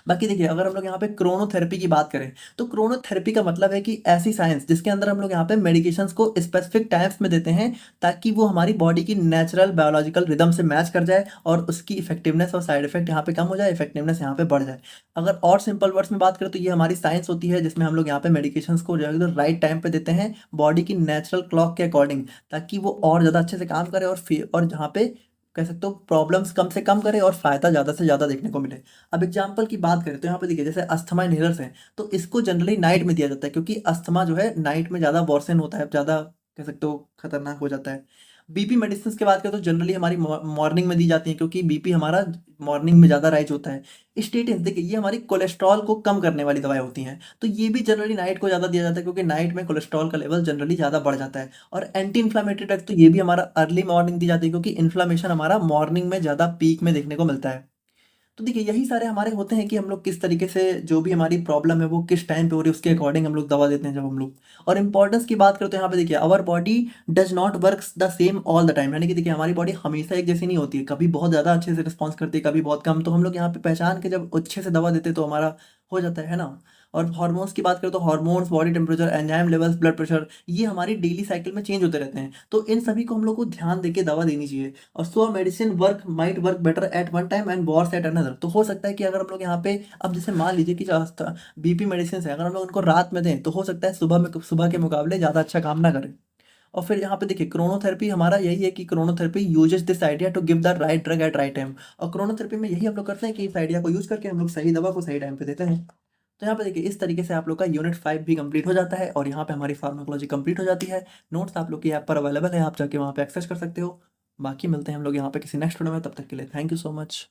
बाकी देखिए, अगर हम लोग यहाँ पे क्रोनोथेरेपी की बात करें तो क्रोनोथेरेपी का मतलब है कि ऐसी साइंस जिसके अंदर हम लोग यहाँ पे मेडिकेशंस को स्पेसिफिक टाइम्स में देते हैं ताकि वो हमारी बॉडी की नेचुरल बायोलॉजिकल रिदम से मैच कर जाए और उसकी इफेक्टिवनेस और साइड इफेक्ट यहाँ पे कम हो जाए, इफेक्टिवनेस यहाँ पे बढ़ जाए। अगर और सिंपल वर्ड्स में बात करें तो ये हमारी साइंस होती है जिसमें हम लोग यहाँ पे मेडिकेशंस को जो है राइट टाइम पे देते हैं बॉडी की नेचुरल क्लॉक के अकॉर्डिंग, ताकि वो और ज़्यादा अच्छे से काम करे और जहाँ पे कह सकते हो प्रॉब्लम्स कम से कम करे और फायदा ज़्यादा से ज़्यादा देखने को मिले। अब एग्जाम्पल की बात करें तो यहाँ पे देखिए, जैसे अस्थमा इनहेलर्स हैं तो इसको जनरली नाइट में दिया जाता है, क्योंकि अस्थमा जो है नाइट में ज़्यादा वर्सन होता है, ज़्यादा कह सकते हो खतरनाक हो जाता है। बीपी मेडिसिन की बात करें तो जनरली हमारी मॉर्निंग में दी जाती है, क्योंकि बीपी हमारा मॉर्निंग में ज़्यादा राइज होता है। स्टेटिन देखिए, ये हमारी कोलेस्ट्रॉल को कम करने वाली दवाएं होती हैं, तो ये भी जनरली नाइट को ज़्यादा दिया जाता है, क्योंकि नाइट में कोलेस्ट्रॉल का लेवल जनरली ज़्यादा बढ़ जाता है। और एंटी इन्फ्लामेटरी ड्रग तो ये भी हमारा अर्ली मॉर्निंग दी जाती है, क्योंकि इन्फ्लामेशन हमारा मॉर्निंग में ज़्यादा पीक में देखने को मिलता है। तो देखिए, यही सारे हमारे होते हैं कि हम लोग किस तरीके से जो भी हमारी प्रॉब्लम है वो किस टाइम पे हो रही है उसके अकॉर्डिंग हम लोग दवा देते हैं जब हम लोग। और इंपॉर्टेंस की बात करें तो यहाँ पे देखिए, our body does not work the same all the time. यानी कि देखिए, हमारी बॉडी हमेशा एक जैसी नहीं होती है, कभी बहुत ज़्यादा अच्छे से रिस्पॉन्स करती है, कभी बहुत कम। तो हम लोग यहाँ पे पहचान के जब अच्छे से दवा देते हैं तो हमारा हो जाता है ना। और हार्मोन्स की बात करें तो hormones, body temperature, enzyme levels, blood pressure, ये हमारी डेली साइकिल में चेंज होते रहते हैं। तो इन सभी को हम लोग को ध्यान देके दवा देनी चाहिए। और so medicine work might work better at one time and worse at another. तो हो सकता है कि अगर हम लोग यहाँ पे अब जैसे मान लीजिए कि बीपी मेडिसिन है, अगर हम लोग उनको रात में दें तो हो सकता है सुबह के मुकाबले ज़्यादा अच्छा काम ना करें। और फिर यहाँ पे देखिए क्रोनोथेरेपी हमारा यही है कि chronotherapy uses this idea to give the right drug at right time. और क्रोनोथेरेपी में यही हम लोग करते हैं कि इस आइडिया को यूज करके हम लोग सही दवा को सही टाइम पे देते हैं। तो यहाँ पे देखिए इस तरीके से आप लोग का यूनिट 5 भी कंप्लीट हो जाता है और यहाँ पे हमारी फार्माकोलॉजी कंप्लीट हो जाती है। नोट्स आप लोग की ऐप पर अवेलेबल है, आप जाके वहाँ पे एक्सेस कर सकते हो। बाकी मिलते हैं हम लोग यहाँ पे किसी नेक्स्ट वीडियो में, तब तक के लिए थैंक यू सो मच।